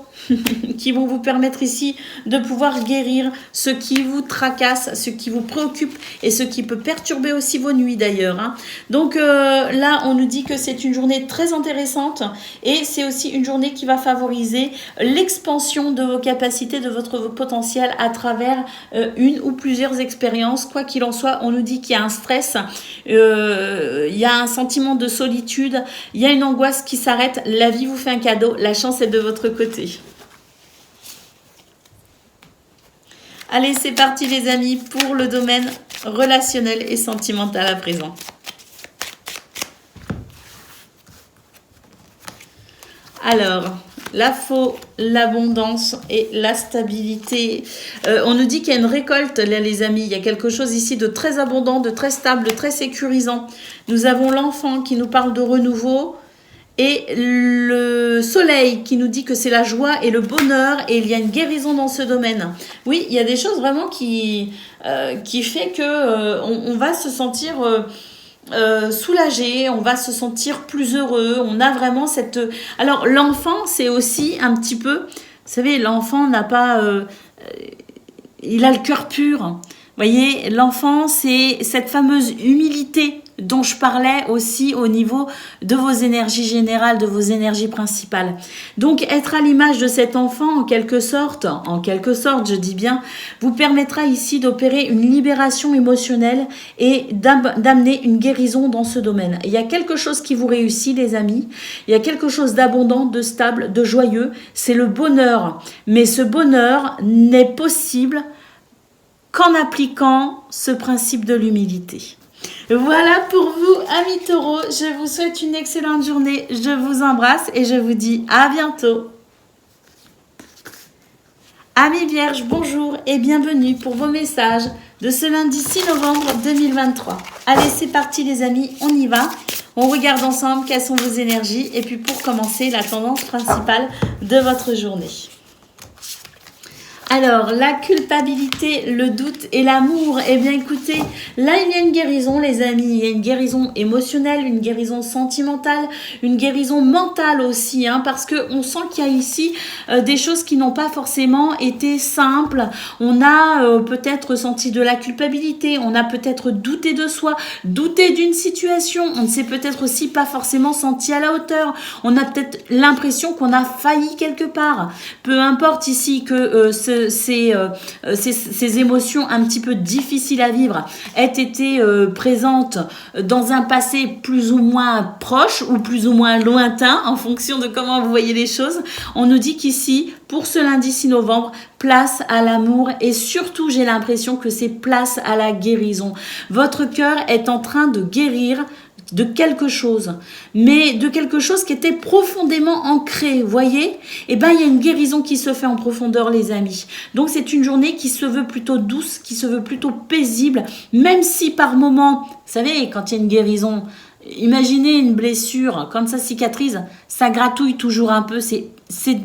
qui vont vous permettre ici de pouvoir guérir ce qui vous tracasse, ce qui vous préoccupe et ce qui peut perturber aussi vos nuits d'ailleurs. Hein. Donc là, on nous dit que c'est une journée très intéressante et c'est aussi une journée qui va favoriser l'expansion de vos capacités, de votre potentiel à travers une ou plusieurs expériences. Quoi qu'il en soit, on nous dit qu'il y a un stress, il y a un sentiment de solitude, il y a une angoisse qui s'arrête. La vie vous fait un cadeau, la chance est de votre côté. Allez, c'est parti les amis pour le domaine relationnel et sentimental à présent. Alors, la faux, l'abondance et la stabilité. On nous dit qu'il y a une récolte, là, les amis. Il y a quelque chose ici de très abondant, de très stable, de très sécurisant. Nous avons l'enfant qui nous parle de renouveau. Et le soleil qui nous dit que c'est la joie et le bonheur et il y a une guérison dans ce domaine. Oui, il y a des choses vraiment qui fait que on va se sentir soulagé, on va se sentir plus heureux. On a vraiment cette... Alors l'enfant, c'est aussi un petit peu... Vous savez, l'enfant n'a pas... il a le cœur pur. Vous voyez, l'enfant, c'est cette fameuse humilité dont je parlais aussi au niveau de vos énergies générales, de vos énergies principales. Donc, être à l'image de cet enfant, en quelque sorte, je dis bien, vous permettra ici d'opérer une libération émotionnelle et d'amener une guérison dans ce domaine. Il y a quelque chose qui vous réussit, les amis. Il y a quelque chose d'abondant, de stable, de joyeux. C'est le bonheur. Mais ce bonheur n'est possible qu'en appliquant ce principe de l'humilité. Voilà pour vous, amis taureaux. Je vous souhaite une excellente journée. Je vous embrasse et je vous dis à bientôt. Amis vierges, bonjour et bienvenue pour vos messages de ce lundi 6 novembre 2023. Allez, c'est parti les amis, on y va. On regarde ensemble quelles sont vos énergies et puis pour commencer, la tendance principale de votre journée. Alors, la culpabilité, le doute et l'amour, eh bien écoutez, là il y a une guérison les amis, il y a une guérison émotionnelle, une guérison sentimentale, une guérison mentale aussi, hein, parce qu'on sent qu'il y a ici des choses qui n'ont pas forcément été simples. On a peut-être senti de la culpabilité, on a peut-être douté de soi, douté d'une situation, on ne s'est peut-être aussi pas forcément senti à la hauteur, on a peut-être l'impression qu'on a failli quelque part. Peu importe ici que ces émotions un petit peu difficiles à vivre aient été présentes dans un passé plus ou moins proche ou plus ou moins lointain, en fonction de comment vous voyez les choses. On nous dit qu'ici, pour ce lundi 6 novembre, place à l'amour et surtout, j'ai l'impression que c'est place à la guérison. Votre cœur est en train de guérir de quelque chose, mais de quelque chose qui était profondément ancré, voyez? Eh bien, il y a une guérison qui se fait en profondeur, les amis. Donc, c'est une journée qui se veut plutôt douce, qui se veut plutôt paisible, même si par moment, vous savez, quand il y a une guérison, imaginez une blessure, quand ça cicatrise, ça gratouille toujours un peu, c'est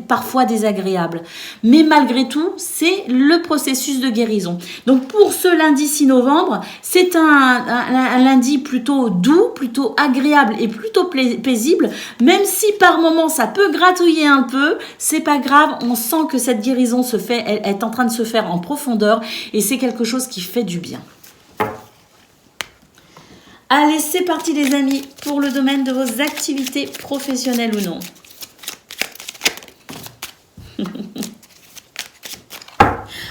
parfois désagréable. Mais malgré tout, c'est le processus de guérison. Donc pour ce lundi 6 novembre, c'est un lundi plutôt doux, plutôt agréable et plutôt paisible, même si par moments ça peut gratouiller un peu, c'est pas grave, on sent que cette guérison se fait, elle est en train de se faire en profondeur et c'est quelque chose qui fait du bien. Allez, c'est parti les amis, pour le domaine de vos activités professionnelles ou non.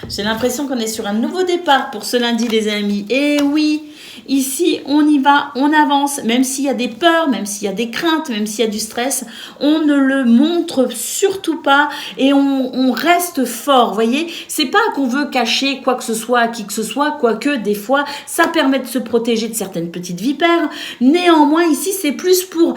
J'ai l'impression qu'on est sur un nouveau départ pour ce lundi les amis. Et oui, ici on y va, on avance, même s'il y a des peurs, même s'il y a des craintes, même s'il y a du stress, on ne le montre surtout pas et on reste fort, voyez. C'est pas qu'on veut cacher quoi que ce soit à qui que ce soit, quoique des fois ça permet de se protéger de certaines petites vipères. Néanmoins ici c'est plus pour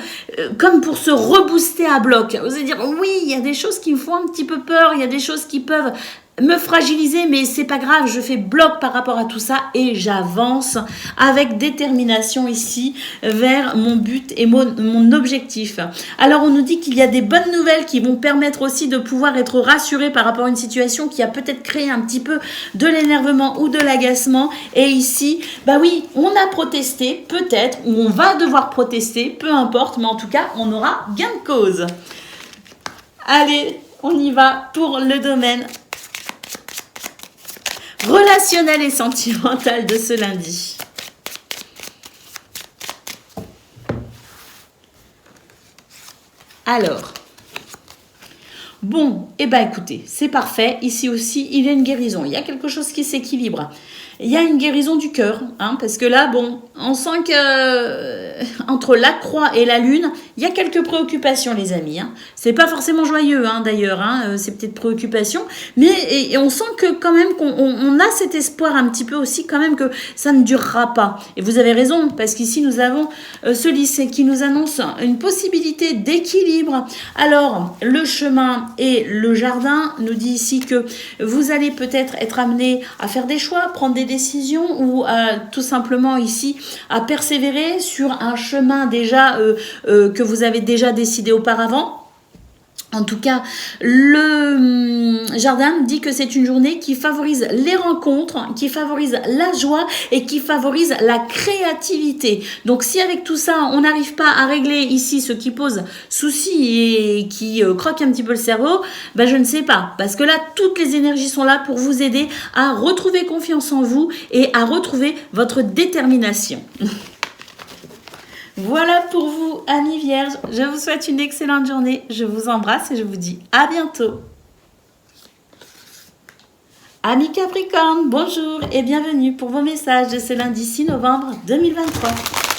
comme pour se rebooster à bloc. Vous allez dire oui, il y a des choses qui me font un petit peu peur, il y a des choses qui peuvent me fragiliser, mais c'est pas grave, je fais bloc par rapport à tout ça et j'avance avec détermination ici vers mon but et mon objectif. Alors on nous dit qu'il y a des bonnes nouvelles qui vont permettre aussi de pouvoir être rassuré par rapport à une situation qui a peut-être créé un petit peu de l'énervement ou de l'agacement. Et ici, bah oui, on a protesté, peut-être, ou on va devoir protester, peu importe, mais en tout cas, on aura gain de cause. Allez, on y va pour le domaine relationnel et sentimental de ce lundi. Alors, bon, eh ben écoutez, c'est parfait. Ici aussi, il y a une guérison. Il y a quelque chose qui s'équilibre. Il y a une guérison du cœur, hein, parce que là, bon, on sent que entre la croix et la lune, il y a quelques préoccupations, les amis. Hein. C'est pas forcément joyeux, hein, d'ailleurs, hein, ces petites préoccupations, mais et on sent que quand même qu'on a cet espoir un petit peu aussi, quand même, que ça ne durera pas. Et vous avez raison, parce qu'ici, nous avons ce lycée qui nous annonce une possibilité d'équilibre. Alors, le chemin et le jardin nous dit ici que vous allez peut-être être amené à faire des choix, prendre des décisions ou tout simplement ici à persévérer sur un chemin déjà que vous avez déjà décidé auparavant. En tout cas, le jardin dit que c'est une journée qui favorise les rencontres, qui favorise la joie et qui favorise la créativité. Donc si avec tout ça, on n'arrive pas à régler ici ce qui pose souci et qui croque un petit peu le cerveau, ben je ne sais pas. Parce que là, toutes les énergies sont là pour vous aider à retrouver confiance en vous et à retrouver votre détermination. Voilà pour vous, amis vierges. Je vous souhaite une excellente journée. Je vous embrasse et je vous dis à bientôt. Amis Capricorne, bonjour et bienvenue pour vos messages de ce lundi 6 novembre 2023.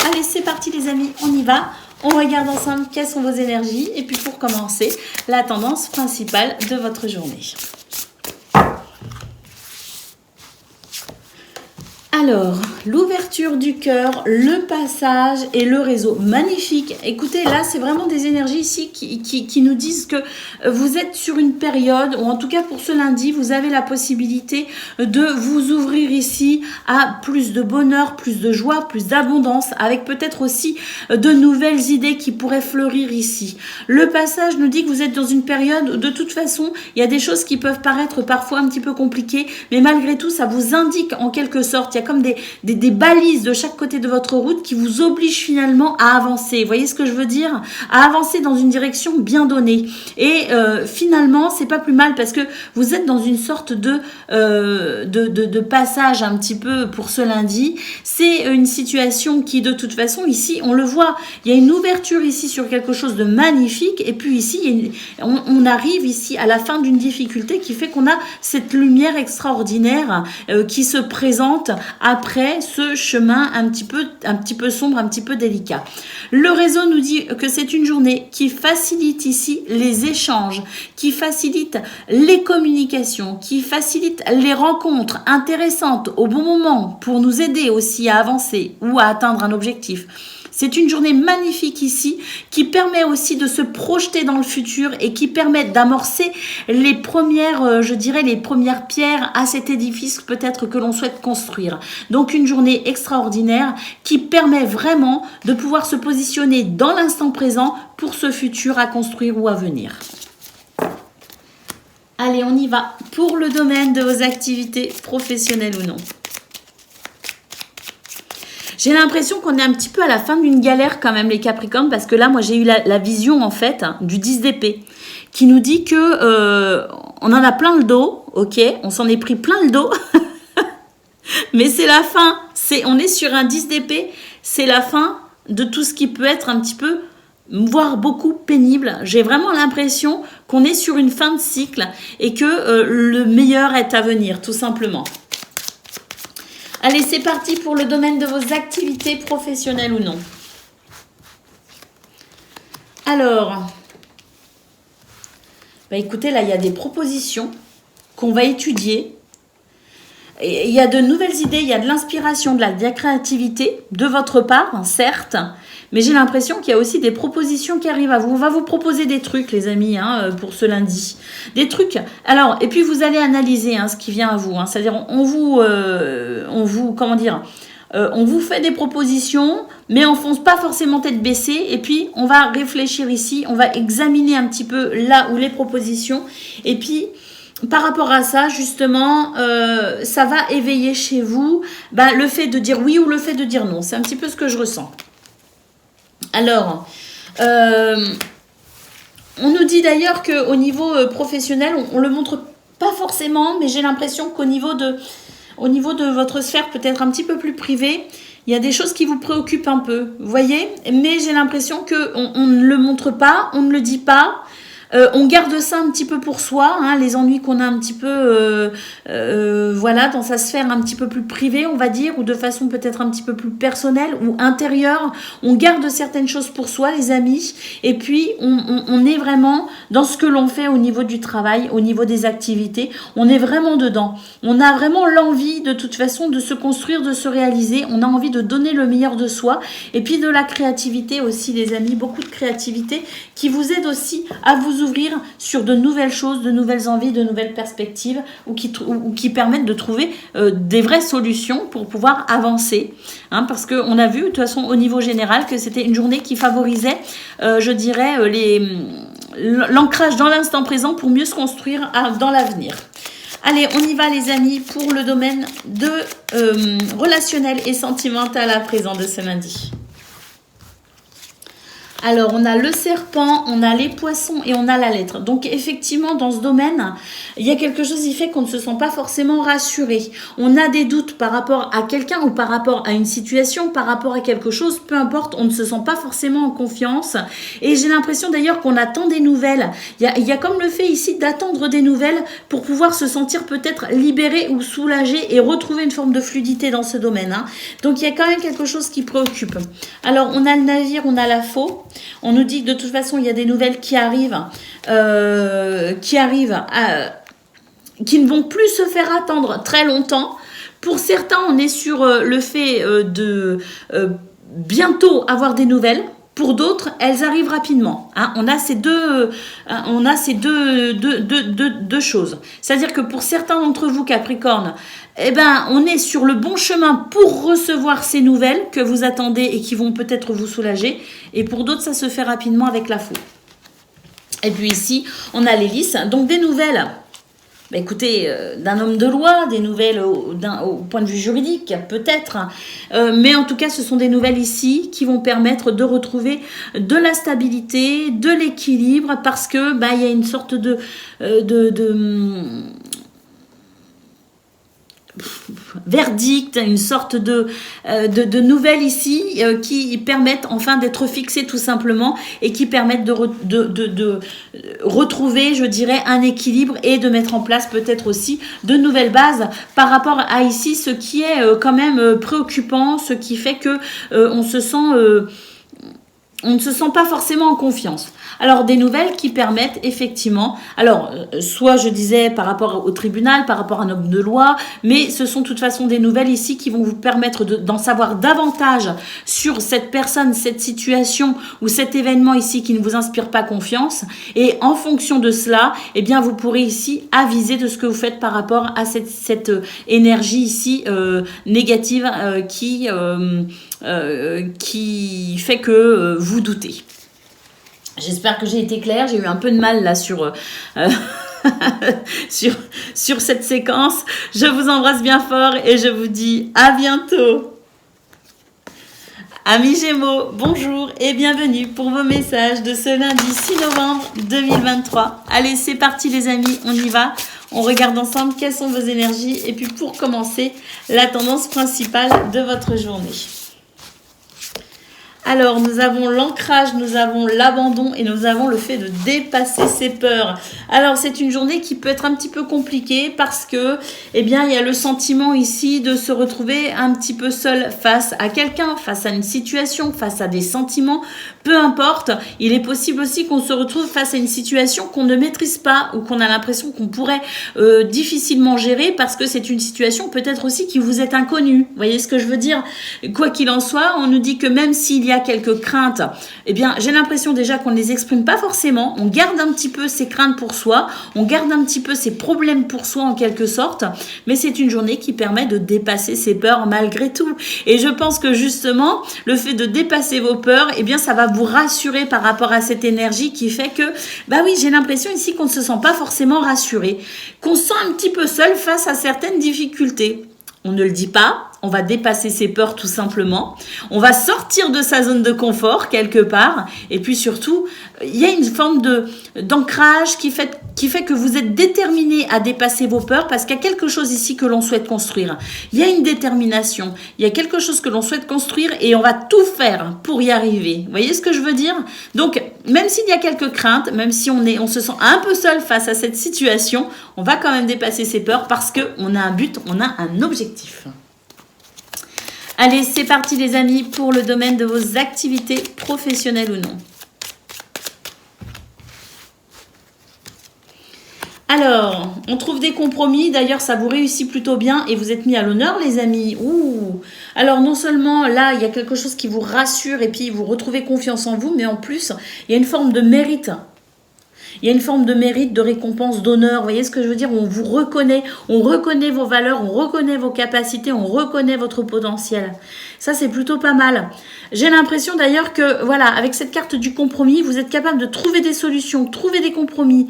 Allez, c'est parti les amis, on y va. On regarde ensemble quelles sont vos énergies et puis pour commencer, la tendance principale de votre journée. Alors, l'ouverture du cœur, le passage et le réseau. Magnifique. Écoutez, là, c'est vraiment des énergies ici qui nous disent que vous êtes sur une période, ou en tout cas pour ce lundi, vous avez la possibilité de vous ouvrir ici à plus de bonheur, plus de joie, plus d'abondance, avec peut-être aussi de nouvelles idées qui pourraient fleurir ici. Le passage nous dit que vous êtes dans une période où, de toute façon, il y a des choses qui peuvent paraître parfois un petit peu compliquées, mais malgré tout, ça vous indique en quelque sorte, il y a comme des balises de chaque côté de votre route qui vous obligent finalement à avancer. Vous voyez ce que je veux dire? À avancer dans une direction bien donnée. Et finalement, c'est pas plus mal parce que vous êtes dans une sorte de passage un petit peu pour ce lundi. C'est une situation qui, de toute façon, ici, on le voit, il y a une ouverture ici sur quelque chose de magnifique. Et puis ici, on arrive ici à la fin d'une difficulté qui fait qu'on a cette lumière extraordinaire qui se présente après ce chemin un petit peu sombre, un petit peu délicat. Le réseau nous dit que c'est une journée qui facilite ici les échanges, qui facilite les communications, qui facilite les rencontres intéressantes au bon moment pour nous aider aussi à avancer ou à atteindre un objectif. C'est une journée magnifique ici qui permet aussi de se projeter dans le futur et qui permet d'amorcer les premières, je dirais, les premières pierres à cet édifice peut-être que l'on souhaite construire. Donc une journée extraordinaire qui permet vraiment de pouvoir se positionner dans l'instant présent pour ce futur à construire ou à venir. Allez, on y va pour le domaine de vos activités professionnelles ou non. J'ai l'impression qu'on est un petit peu à la fin d'une galère quand même les Capricornes parce que là, moi, j'ai eu la vision en fait du 10 d'épée qui nous dit que on en a plein le dos, ok, on s'en est pris plein le dos, mais c'est la fin. On est sur un 10 d'épée, c'est la fin de tout ce qui peut être un petit peu, voire beaucoup pénible. J'ai vraiment l'impression qu'on est sur une fin de cycle et que le meilleur est à venir, tout simplement. Allez, c'est parti pour le domaine de vos activités professionnelles ou non. Alors, écoutez, là, il y a des propositions qu'on va étudier. Et il y a de nouvelles idées, il y a de l'inspiration, de la créativité de votre part, certes, mais j'ai l'impression qu'il y a aussi des propositions qui arrivent à vous. On va vous proposer des trucs, les amis, pour ce lundi. Des trucs. Alors, et puis vous allez analyser ce qui vient à vous. C'est-à-dire, on vous fait des propositions, mais on fonce pas forcément tête baissée. Et puis, on va réfléchir ici, on va examiner un petit peu là où les propositions. Et puis, par rapport à ça, justement, ça va éveiller chez vous le fait de dire oui ou le fait de dire non. C'est un petit peu ce que je ressens. Alors, on nous dit d'ailleurs qu'au niveau professionnel, on ne le montre pas forcément, mais j'ai l'impression qu'au niveau de votre sphère peut-être un petit peu plus privée, il y a des choses qui vous préoccupent un peu, vous voyez? Mais j'ai l'impression qu'on ne le montre pas, on ne le dit pas. On garde ça un petit peu pour soi, les ennuis qu'on a un petit peu dans sa sphère un petit peu plus privée, on va dire, ou de façon peut-être un petit peu plus personnelle ou intérieure. On garde certaines choses pour soi, les amis, et puis on est vraiment dans ce que l'on fait au niveau du travail, au niveau des activités. On est vraiment dedans. On a vraiment l'envie, de toute façon, de se construire, de se réaliser. On a envie de donner le meilleur de soi, et puis de la créativité aussi, les amis, beaucoup de créativité qui vous aide aussi à vous ouvrir sur de nouvelles choses, de nouvelles envies, de nouvelles perspectives ou qui permettent de trouver des vraies solutions pour pouvoir avancer. Parce qu'on a vu de toute façon au niveau général que c'était une journée qui favorisait, je dirais, l'ancrage dans l'instant présent pour mieux se construire dans l'avenir. Allez, on y va les amis pour le domaine de relationnel et sentimental à présent de ce lundi. Alors, on a le serpent, on a les poissons et on a la lettre. Donc, effectivement, dans ce domaine, il y a quelque chose qui fait qu'on ne se sent pas forcément rassuré. On a des doutes par rapport à quelqu'un ou par rapport à une situation, par rapport à quelque chose, peu importe, on ne se sent pas forcément en confiance. Et j'ai l'impression d'ailleurs qu'on attend des nouvelles. Il y a comme le fait ici d'attendre des nouvelles pour pouvoir se sentir peut-être libéré ou soulagé et retrouver une forme de fluidité dans ce domaine. Donc, il y a quand même quelque chose qui préoccupe. Alors, on a le navire, on a la faux. On nous dit que de toute façon, il y a des nouvelles qui arrivent, qui ne vont plus se faire attendre très longtemps. Pour certains, on est sur le fait de bientôt avoir des nouvelles. Pour d'autres, elles arrivent rapidement. On a ces deux choses. C'est-à-dire que pour certains d'entre vous, Capricorne, on est sur le bon chemin pour recevoir ces nouvelles que vous attendez et qui vont peut-être vous soulager. Et pour d'autres, ça se fait rapidement avec la faux. Et puis ici, on a l'hélice. Donc des nouvelles bah, écoutez, d'un homme de loi, des nouvelles au point de vue juridique, peut-être. Mais en tout cas, ce sont des nouvelles ici qui vont permettre de retrouver de la stabilité, de l'équilibre, parce que bah, il y a une sorte de verdict, une sorte de nouvelles ici qui permettent enfin d'être fixées tout simplement et qui permettent de retrouver, je dirais, un équilibre et de mettre en place peut-être aussi de nouvelles bases par rapport à ici, ce qui est quand même préoccupant, ce qui fait que on ne se sent pas forcément en confiance. Alors, des nouvelles qui permettent effectivement, alors, soit je disais par rapport au tribunal, par rapport à un homme de loi, mais ce sont de toute façon des nouvelles ici qui vont vous permettre d'en savoir davantage sur cette personne, cette situation ou cet événement ici qui ne vous inspire pas confiance. Et en fonction de cela, eh bien, vous pourrez ici aviser de ce que vous faites par rapport à cette énergie ici négative qui fait que vous doutez. J'espère que j'ai été claire. J'ai eu un peu de mal là sur cette séquence. Je vous embrasse bien fort et je vous dis à bientôt. Amis Gémeaux, bonjour et bienvenue pour vos messages de ce lundi 6 novembre 2023. Allez, c'est parti les amis, on y va. On regarde ensemble quelles sont vos énergies et puis pour commencer, la tendance principale de votre journée. Alors, nous avons l'ancrage, nous avons l'abandon et nous avons le fait de dépasser ses peurs. Alors, c'est une journée qui peut être un petit peu compliquée parce que, eh bien, il y a le sentiment ici de se retrouver un petit peu seul face à quelqu'un, face à une situation, face à des sentiments. Peu importe, il est possible aussi qu'on se retrouve face à une situation qu'on ne maîtrise pas ou qu'on a l'impression qu'on pourrait difficilement gérer parce que c'est une situation peut-être aussi qui vous est inconnue. Vous voyez ce que je veux dire? Quoi qu'il en soit, on nous dit que même s'il y a quelques craintes, eh bien, j'ai l'impression déjà qu'on ne les exprime pas forcément. On garde un petit peu ces craintes pour soi, on garde un petit peu ces problèmes pour soi en quelque sorte, mais c'est une journée qui permet de dépasser ses peurs malgré tout. Et je pense que justement, le fait de dépasser vos peurs, eh bien, ça va vous rassurer par rapport à cette énergie qui fait que, bah oui, j'ai l'impression ici qu'on ne se sent pas forcément rassuré, qu'on se sent un petit peu seul face à certaines difficultés. On ne le dit pas, on va dépasser ses peurs tout simplement, on va sortir de sa zone de confort quelque part, et puis surtout, il y a une forme d'ancrage qui fait que vous êtes déterminé à dépasser vos peurs parce qu'il y a quelque chose ici que l'on souhaite construire. Il y a une détermination, il y a quelque chose que l'on souhaite construire et on va tout faire pour y arriver. Vous voyez ce que je veux dire? Donc, même s'il y a quelques craintes, même si on se sent un peu seul face à cette situation, on va quand même dépasser ses peurs parce qu'on a un but, on a un objectif. Allez, c'est parti les amis pour le domaine de vos activités professionnelles ou non. Alors, on trouve des compromis. D'ailleurs, ça vous réussit plutôt bien et vous êtes mis à l'honneur, les amis. Ouh. Alors, non seulement là, il y a quelque chose qui vous rassure et puis vous retrouvez confiance en vous, mais en plus, il y a une forme de mérite. Il y a une forme de mérite, de récompense, d'honneur. Vous voyez ce que je veux dire? On vous reconnaît, on reconnaît vos valeurs, on reconnaît vos capacités, on reconnaît votre potentiel. Ça, c'est plutôt pas mal. J'ai l'impression d'ailleurs que, voilà, avec cette carte du compromis, vous êtes capable de trouver des solutions, trouver des compromis,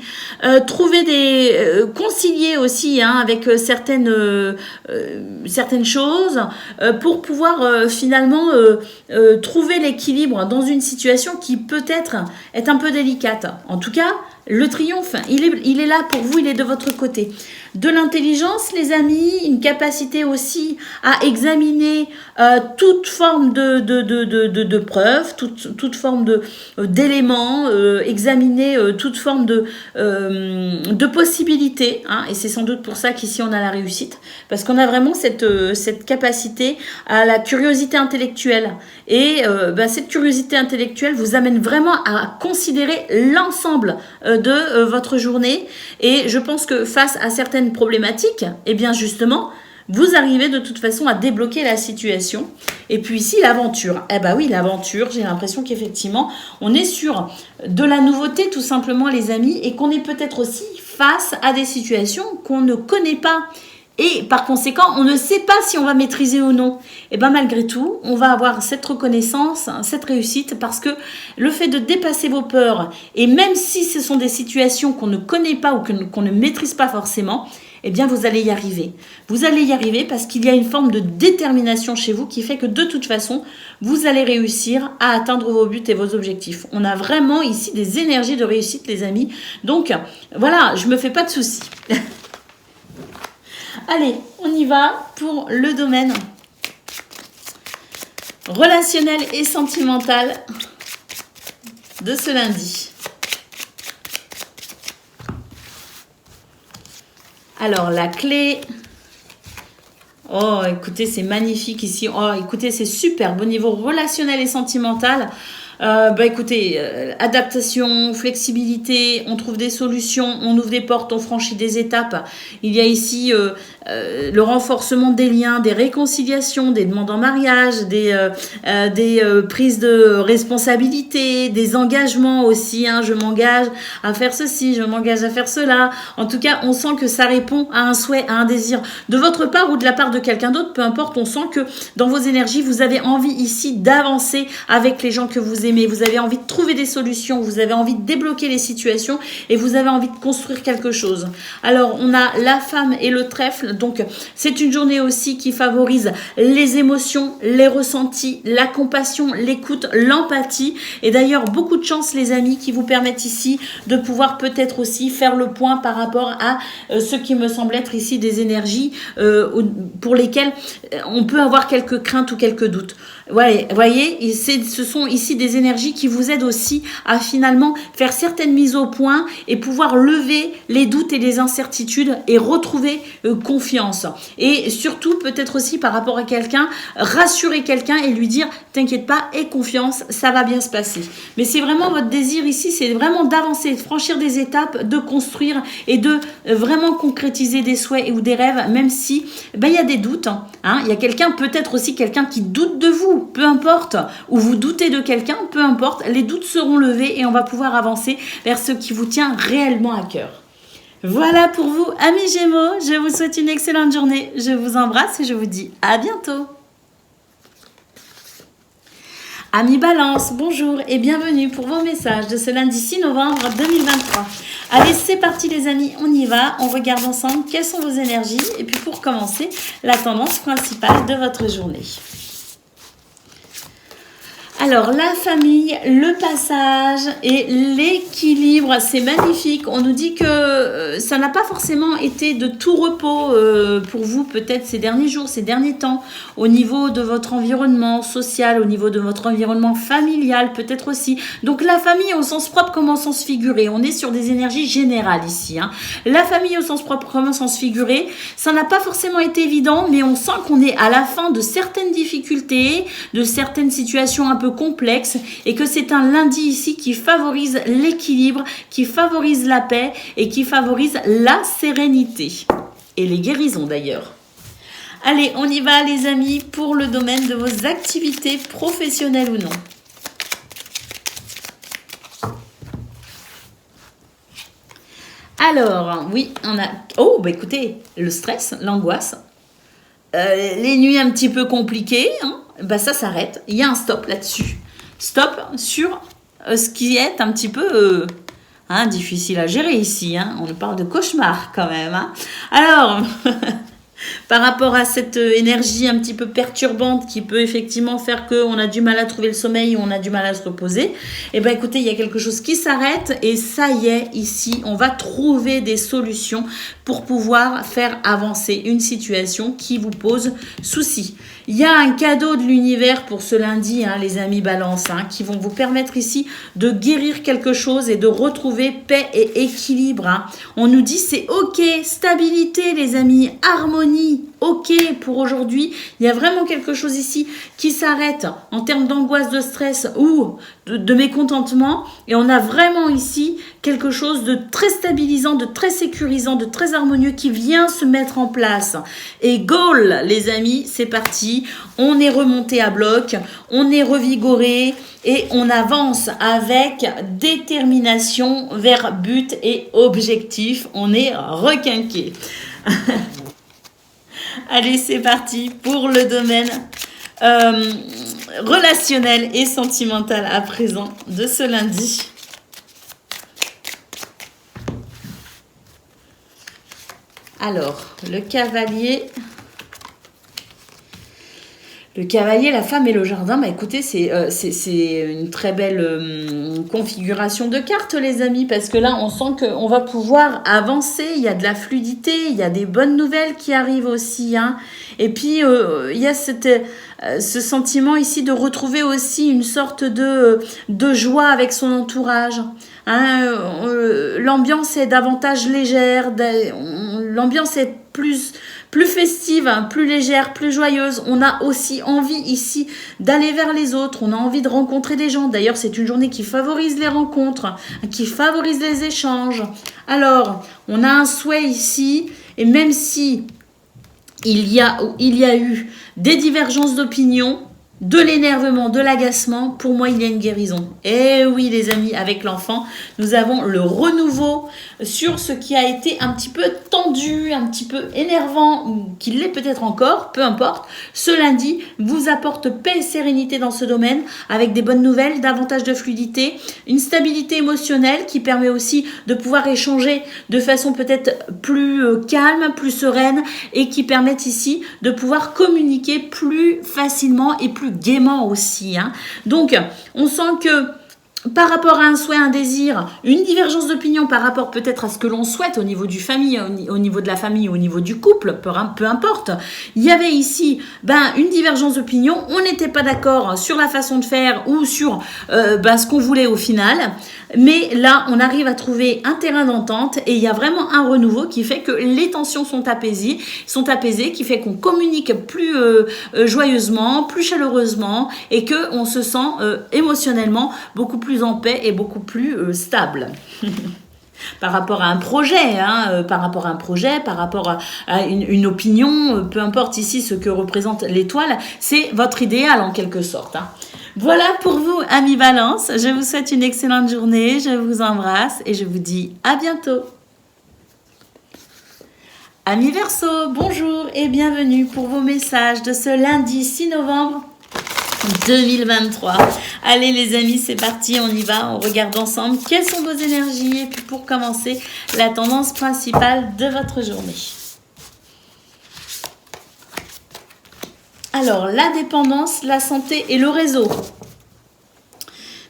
concilier aussi avec certaines choses pour pouvoir finalement trouver l'équilibre dans une situation qui peut-être est un peu délicate. En tout cas, le triomphe, il est là pour vous, il est de votre côté. De l'intelligence, les amis, une capacité aussi à examiner toute forme de preuves, toute forme d'éléments, examiner toute forme de possibilités. Et c'est sans doute pour ça qu'ici on a la réussite, parce qu'on a vraiment cette capacité à la curiosité intellectuelle. Et cette curiosité intellectuelle vous amène vraiment à considérer l'ensemble de votre journée. Et je pense que face à certaines problématiques, eh bien justement, vous arrivez de toute façon à débloquer la situation. Et puis ici, l'aventure. Eh bien oui, l'aventure, j'ai l'impression qu'effectivement, on est sur de la nouveauté tout simplement les amis et qu'on est peut-être aussi face à des situations qu'on ne connaît pas. Et par conséquent, on ne sait pas si on va maîtriser ou non. Et bien malgré tout, on va avoir cette reconnaissance, cette réussite, parce que le fait de dépasser vos peurs, et même si ce sont des situations qu'on ne connaît pas ou qu'on ne maîtrise pas forcément, eh bien vous allez y arriver. Vous allez y arriver parce qu'il y a une forme de détermination chez vous qui fait que de toute façon, vous allez réussir à atteindre vos buts et vos objectifs. On a vraiment ici des énergies de réussite, les amis. Donc voilà, je ne me fais pas de soucis. Allez, on y va pour le domaine relationnel et sentimental de ce lundi. Alors, la clé... Oh, écoutez, c'est magnifique ici. Oh, écoutez, c'est superbe au niveau relationnel et sentimental. Écoutez, adaptation, flexibilité, on trouve des solutions, on ouvre des portes, on franchit des étapes. Il y a ici le renforcement des liens, des réconciliations, des demandes en mariage, des prises de responsabilité, des engagements aussi. Hein, je m'engage à faire ceci, je m'engage à faire cela. En tout cas, on sent que ça répond à un souhait, à un désir de votre part ou de la part de quelqu'un d'autre, peu importe. On sent que dans vos énergies, vous avez envie ici d'avancer avec les gens que vous aimez. Vous avez envie de trouver des solutions, vous avez envie de débloquer les situations et vous avez envie de construire quelque chose. Alors, on a la femme et le trèfle. Donc, c'est une journée aussi qui favorise les émotions, les ressentis, la compassion, l'écoute, l'empathie. Et d'ailleurs, beaucoup de chance, les amis, qui vous permettent ici de pouvoir peut-être aussi faire le point par rapport à ce qui me semble être ici des énergies pour lesquelles on peut avoir quelques craintes ou quelques doutes. Ouais, voyez, ce sont ici des énergies qui vous aident aussi à finalement faire certaines mises au point et pouvoir lever les doutes et les incertitudes et retrouver confiance. Et surtout, peut-être aussi par rapport à quelqu'un, rassurer quelqu'un et lui dire « T'inquiète pas, aie confiance, ça va bien se passer ». Mais c'est vraiment votre désir ici, c'est vraiment d'avancer, de franchir des étapes, de construire et de vraiment concrétiser des souhaits ou des rêves, même si il y a des doutes. Il y a quelqu'un, peut-être aussi quelqu'un qui doute de vous, peu importe, ou vous doutez de quelqu'un, peu importe, les doutes seront levés et on va pouvoir avancer vers ce qui vous tient réellement à cœur. Voilà pour vous, amis Gémeaux, je vous souhaite une excellente journée, je vous embrasse et je vous dis à bientôt. Amis Balance, bonjour et bienvenue pour vos messages de ce lundi 6 novembre 2023. Allez, c'est parti les amis, on y va, on regarde ensemble quelles sont vos énergies et puis pour commencer, la tendance principale de votre journée. Alors, la famille, le passage et l'équilibre, c'est magnifique. On nous dit que ça n'a pas forcément été de tout repos pour vous, peut-être ces derniers jours, ces derniers temps, au niveau de votre environnement social, au niveau de votre environnement familial, peut-être aussi. Donc, la famille au sens propre comme au sens figuré. On est sur des énergies générales ici. La famille au sens propre comme au sens figuré, ça n'a pas forcément été évident, mais on sent qu'on est à la fin de certaines difficultés, de certaines situations un peu complexe et que c'est un lundi ici qui favorise l'équilibre, qui favorise la paix et qui favorise la sérénité et les guérisons d'ailleurs. Allez, on y va les amis pour le domaine de vos activités professionnelles ou non. Alors, oui, on a... Oh, écoutez, le stress, l'angoisse, les nuits un petit peu compliquées, ça s'arrête. Il y a un stop là-dessus. Stop sur ce qui est un petit peu difficile à gérer ici. On parle de cauchemar quand même. Alors, par rapport à cette énergie un petit peu perturbante qui peut effectivement faire qu'on a du mal à trouver le sommeil ou on a du mal à se reposer, écoutez, il y a quelque chose qui s'arrête et ça y est, ici, on va trouver des solutions pour pouvoir faire avancer une situation qui vous pose souci. Il y a un cadeau de l'univers pour ce lundi, les amis Balance, qui vont vous permettre ici de guérir quelque chose et de retrouver paix et équilibre. On nous dit c'est ok, stabilité les amis, harmonie, ok pour aujourd'hui. Il y a vraiment quelque chose ici qui s'arrête en termes d'angoisse, de stress ou de mécontentement. Et on a vraiment ici quelque chose de très stabilisant, de très sécurisant, de très harmonieux qui vient se mettre en place. Et goal les amis, c'est parti. On est remonté à bloc, on est revigoré et on avance avec détermination vers but et objectif. On est requinqué. Allez, c'est parti pour le domaine relationnel et sentimental à présent de ce lundi. Alors, le cavalier, la femme et le jardin, bah écoutez, c'est une très belle configuration de cartes, les amis, parce que là, on sent qu'on va pouvoir avancer, il y a de la fluidité, il y a des bonnes nouvelles qui arrivent aussi, hein. Et puis, il y a ce sentiment ici de retrouver aussi une sorte de joie avec son entourage. Hein, l'ambiance est davantage légère, l'ambiance est plus festive, hein, plus légère, plus joyeuse. On a aussi envie ici d'aller vers les autres, on a envie de rencontrer des gens. D'ailleurs, c'est une journée qui favorise les rencontres, qui favorise les échanges. Alors, on a un souhait ici, et même si il y a eu des divergences d'opinion, de l'énervement, de l'agacement, pour moi, il y a une guérison. Et oui, les amis, avec l'enfant, nous avons le renouveau sur ce qui a été un petit peu tendu, un petit peu énervant, ou qu'il l'est peut-être encore, peu importe. Ce lundi vous apporte paix et sérénité dans ce domaine, avec des bonnes nouvelles, davantage de fluidité, une stabilité émotionnelle qui permet aussi de pouvoir échanger de façon peut-être plus calme, plus sereine, et qui permettent ici de pouvoir communiquer plus facilement et plus gaiement aussi, hein. Donc, on sent que par rapport à un souhait, un désir, une divergence d'opinion par rapport peut-être à ce que l'on souhaite au niveau du famille, au niveau de la famille, au niveau du couple, peu importe. Il y avait ici une divergence d'opinion, on n'était pas d'accord sur la façon de faire ou sur ce qu'on voulait au final. Mais là, on arrive à trouver un terrain d'entente et il y a vraiment un renouveau qui fait que les tensions sont apaisées, qui fait qu'on communique plus joyeusement, plus chaleureusement et qu'on se sent émotionnellement beaucoup plus en paix et beaucoup plus stable. Par rapport à un projet, par rapport à une opinion, peu importe ici ce que représente l'étoile, c'est votre idéal en quelque sorte, hein. Voilà pour vous, amis Balance. Je vous souhaite une excellente journée, je vous embrasse et je vous dis à bientôt. Amis Verseau, bonjour et bienvenue pour vos messages de ce lundi 6 novembre 2023. Allez les amis, c'est parti, on y va, on regarde ensemble quelles sont vos énergies et puis pour commencer, la tendance principale de votre journée. Alors, la dépendance, la santé et le réseau.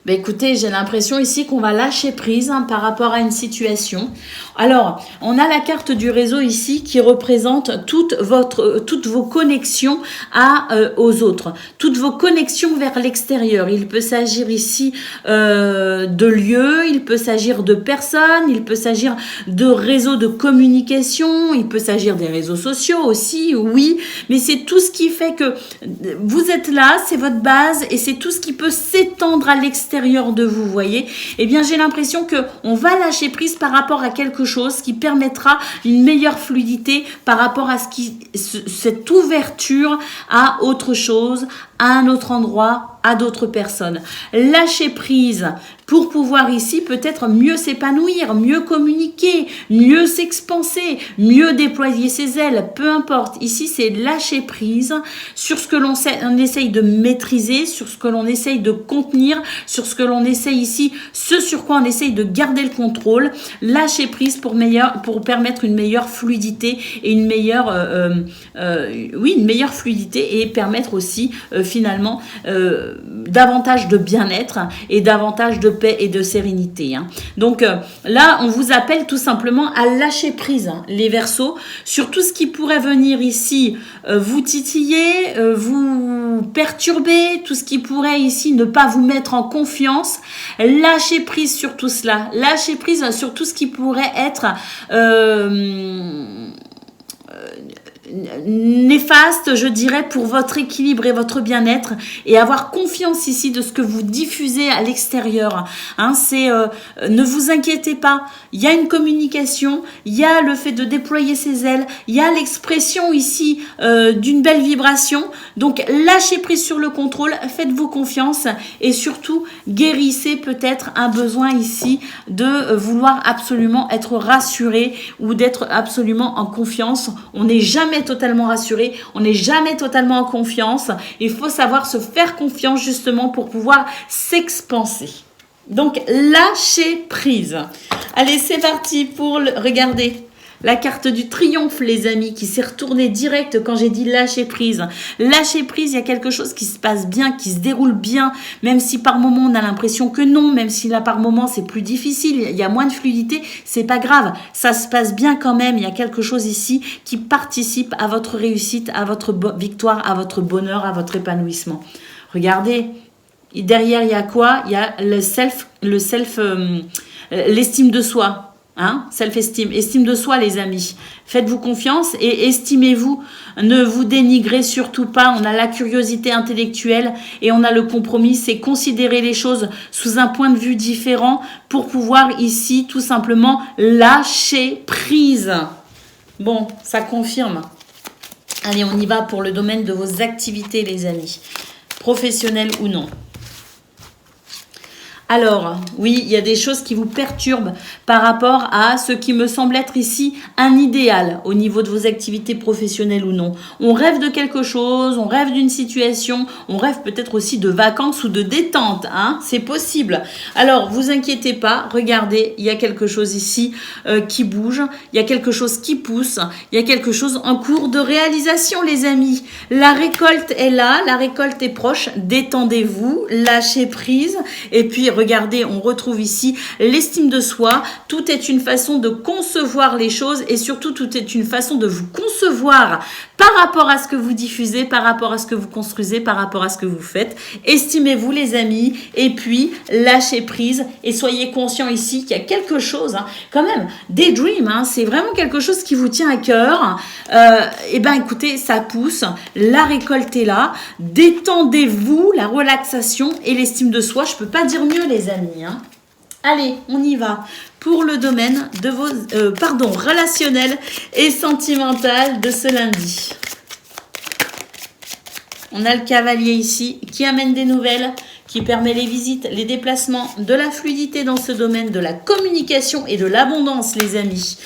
Écoutez, j'ai l'impression ici qu'on va lâcher prise par rapport à une situation. Alors, on a la carte du réseau ici qui représente toutes vos connexions aux autres, toutes vos connexions vers l'extérieur. Il peut s'agir ici de lieux, il peut s'agir de personnes, il peut s'agir de réseaux de communication, il peut s'agir des réseaux sociaux aussi, oui, mais c'est tout ce qui fait que vous êtes là, c'est votre base et c'est tout ce qui peut s'étendre à l'extérieur de vous, voyez. Eh bien, j'ai l'impression que on va lâcher prise par rapport à quelque chose qui permettra une meilleure fluidité par rapport à cette ouverture à autre chose, à un autre endroit, à d'autres personnes. Lâcher prise pour pouvoir ici peut-être mieux s'épanouir, mieux communiquer, mieux s'expanser, mieux déployer ses ailes, peu importe. Ici, c'est lâcher prise sur ce que l'on essaye de maîtriser, sur ce que l'on essaye de contenir, sur ce que l'on essaye ici, ce sur quoi on essaye de garder le contrôle. Lâcher prise pour permettre une meilleure fluidité et une meilleure fluidité et permettre aussi finalement davantage de bien-être et davantage de paix et de sérénité, hein. Donc là, on vous appelle tout simplement à lâcher prise, hein, les Verseaux, sur tout ce qui pourrait venir ici vous titiller, vous perturber, tout ce qui pourrait ici ne pas vous mettre en confiance. Lâchez prise sur tout cela, lâchez prise sur tout ce qui pourrait être néfaste, je dirais, pour votre équilibre et votre bien-être, et avoir confiance ici de ce que vous diffusez à l'extérieur, hein. Ne vous inquiétez pas, il y a une communication, il y a le fait de déployer ses ailes, il y a l'expression ici d'une belle vibration. Donc lâchez prise sur le contrôle, faites-vous confiance et surtout guérissez peut-être un besoin ici de vouloir absolument être rassuré ou d'être absolument en confiance. On n'est jamais jamais totalement rassuré, on n'est jamais totalement en confiance. Il faut savoir se faire confiance justement pour pouvoir s'expanser. Donc, lâcher prise. Allez, c'est parti pour regarder. La carte du triomphe, les amis, qui s'est retournée direct quand j'ai dit lâcher prise. Lâcher prise, il y a quelque chose qui se passe bien, qui se déroule bien, même si par moment on a l'impression que non, même si là par moment c'est plus difficile, il y a moins de fluidité, c'est pas grave. Ça se passe bien quand même, il y a quelque chose ici qui participe à votre réussite, à votre victoire, à votre bonheur, à votre épanouissement. Regardez, derrière il y a quoi? Il y a l'estime de soi. Hein, self-esteem, estime de soi les amis. Faites-vous confiance et estimez-vous. Ne vous dénigrez surtout pas. On a la curiosité intellectuelle et on a le compromis. C'est considérer les choses sous un point de vue différent pour pouvoir ici tout simplement lâcher prise. Bon, ça confirme. Allez, on y va pour le domaine de vos activités les amis. Professionnelles ou non. Alors, oui, il y a des choses qui vous perturbent par rapport à ce qui me semble être ici un idéal au niveau de vos activités professionnelles ou non. On rêve de quelque chose, on rêve d'une situation, on rêve peut-être aussi de vacances ou de détente, hein, c'est possible. Alors, vous inquiétez pas, regardez, il y a quelque chose ici qui bouge, il y a quelque chose qui pousse, il y a quelque chose en cours de réalisation, les amis. La récolte est là, la récolte est proche, détendez-vous, lâchez prise et puis regardez, on retrouve ici l'estime de soi. Tout est une façon de concevoir les choses et surtout tout est une façon de vous concevoir par rapport à ce que vous diffusez, par rapport à ce que vous construisez, par rapport à ce que vous faites. Estimez-vous les amis et puis lâchez prise et soyez conscients ici qu'il y a quelque chose, hein, quand même, daydream, hein, c'est vraiment quelque chose qui vous tient à cœur. Et ben écoutez, ça pousse, la récolte est là, détendez-vous, la relaxation et l'estime de soi, je peux pas dire mieux les amis, hein. Allez, on y va pour le domaine de vos relationnel et sentimental de ce lundi. On a le cavalier ici qui amène des nouvelles, qui permet les visites, les déplacements, de la fluidité dans ce domaine, de la communication et de l'abondance les amis.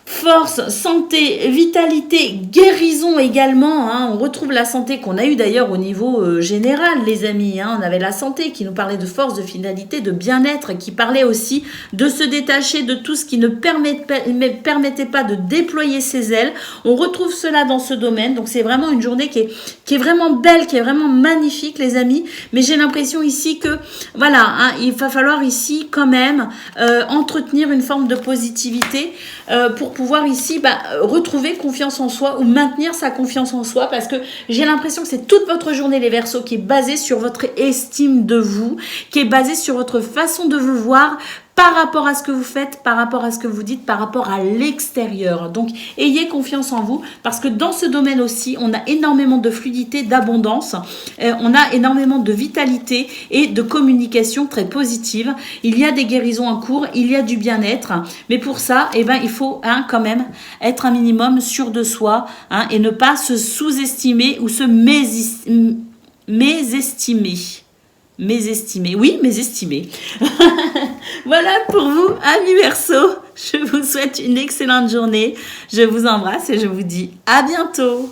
Force, santé, vitalité, guérison également. Hein. On retrouve la santé qu'on a eue d'ailleurs au niveau général, les amis. Hein. On avait la santé qui nous parlait de force, de finalité, de bien-être, qui parlait aussi de se détacher de tout ce qui ne permettait pas de déployer ses ailes. On retrouve cela dans ce domaine. Donc c'est vraiment une journée qui est vraiment belle, qui est vraiment magnifique, les amis. Mais j'ai l'impression ici que, voilà, hein, il va falloir ici quand même entretenir une forme de positivité pour pouvoir ici retrouver confiance en soi ou maintenir sa confiance en soi parce que j'ai l'impression que c'est toute votre journée les Verseaux qui est basée sur votre estime de vous, qui est basée sur votre façon de vous voir par rapport à ce que vous faites, par rapport à ce que vous dites, par rapport à l'extérieur. Donc, ayez confiance en vous parce que dans ce domaine aussi, on a énormément de fluidité, d'abondance, on a énormément de vitalité et de communication très positive. Il y a des guérisons en cours, il y a du bien-être, mais pour ça, il faut quand même être un minimum sûr de soi et ne pas se sous-estimer ou se mésestimer. Oui, mésestimer. Voilà pour vous, amis Verseaux. Je vous souhaite une excellente journée. Je vous embrasse et je vous dis à bientôt.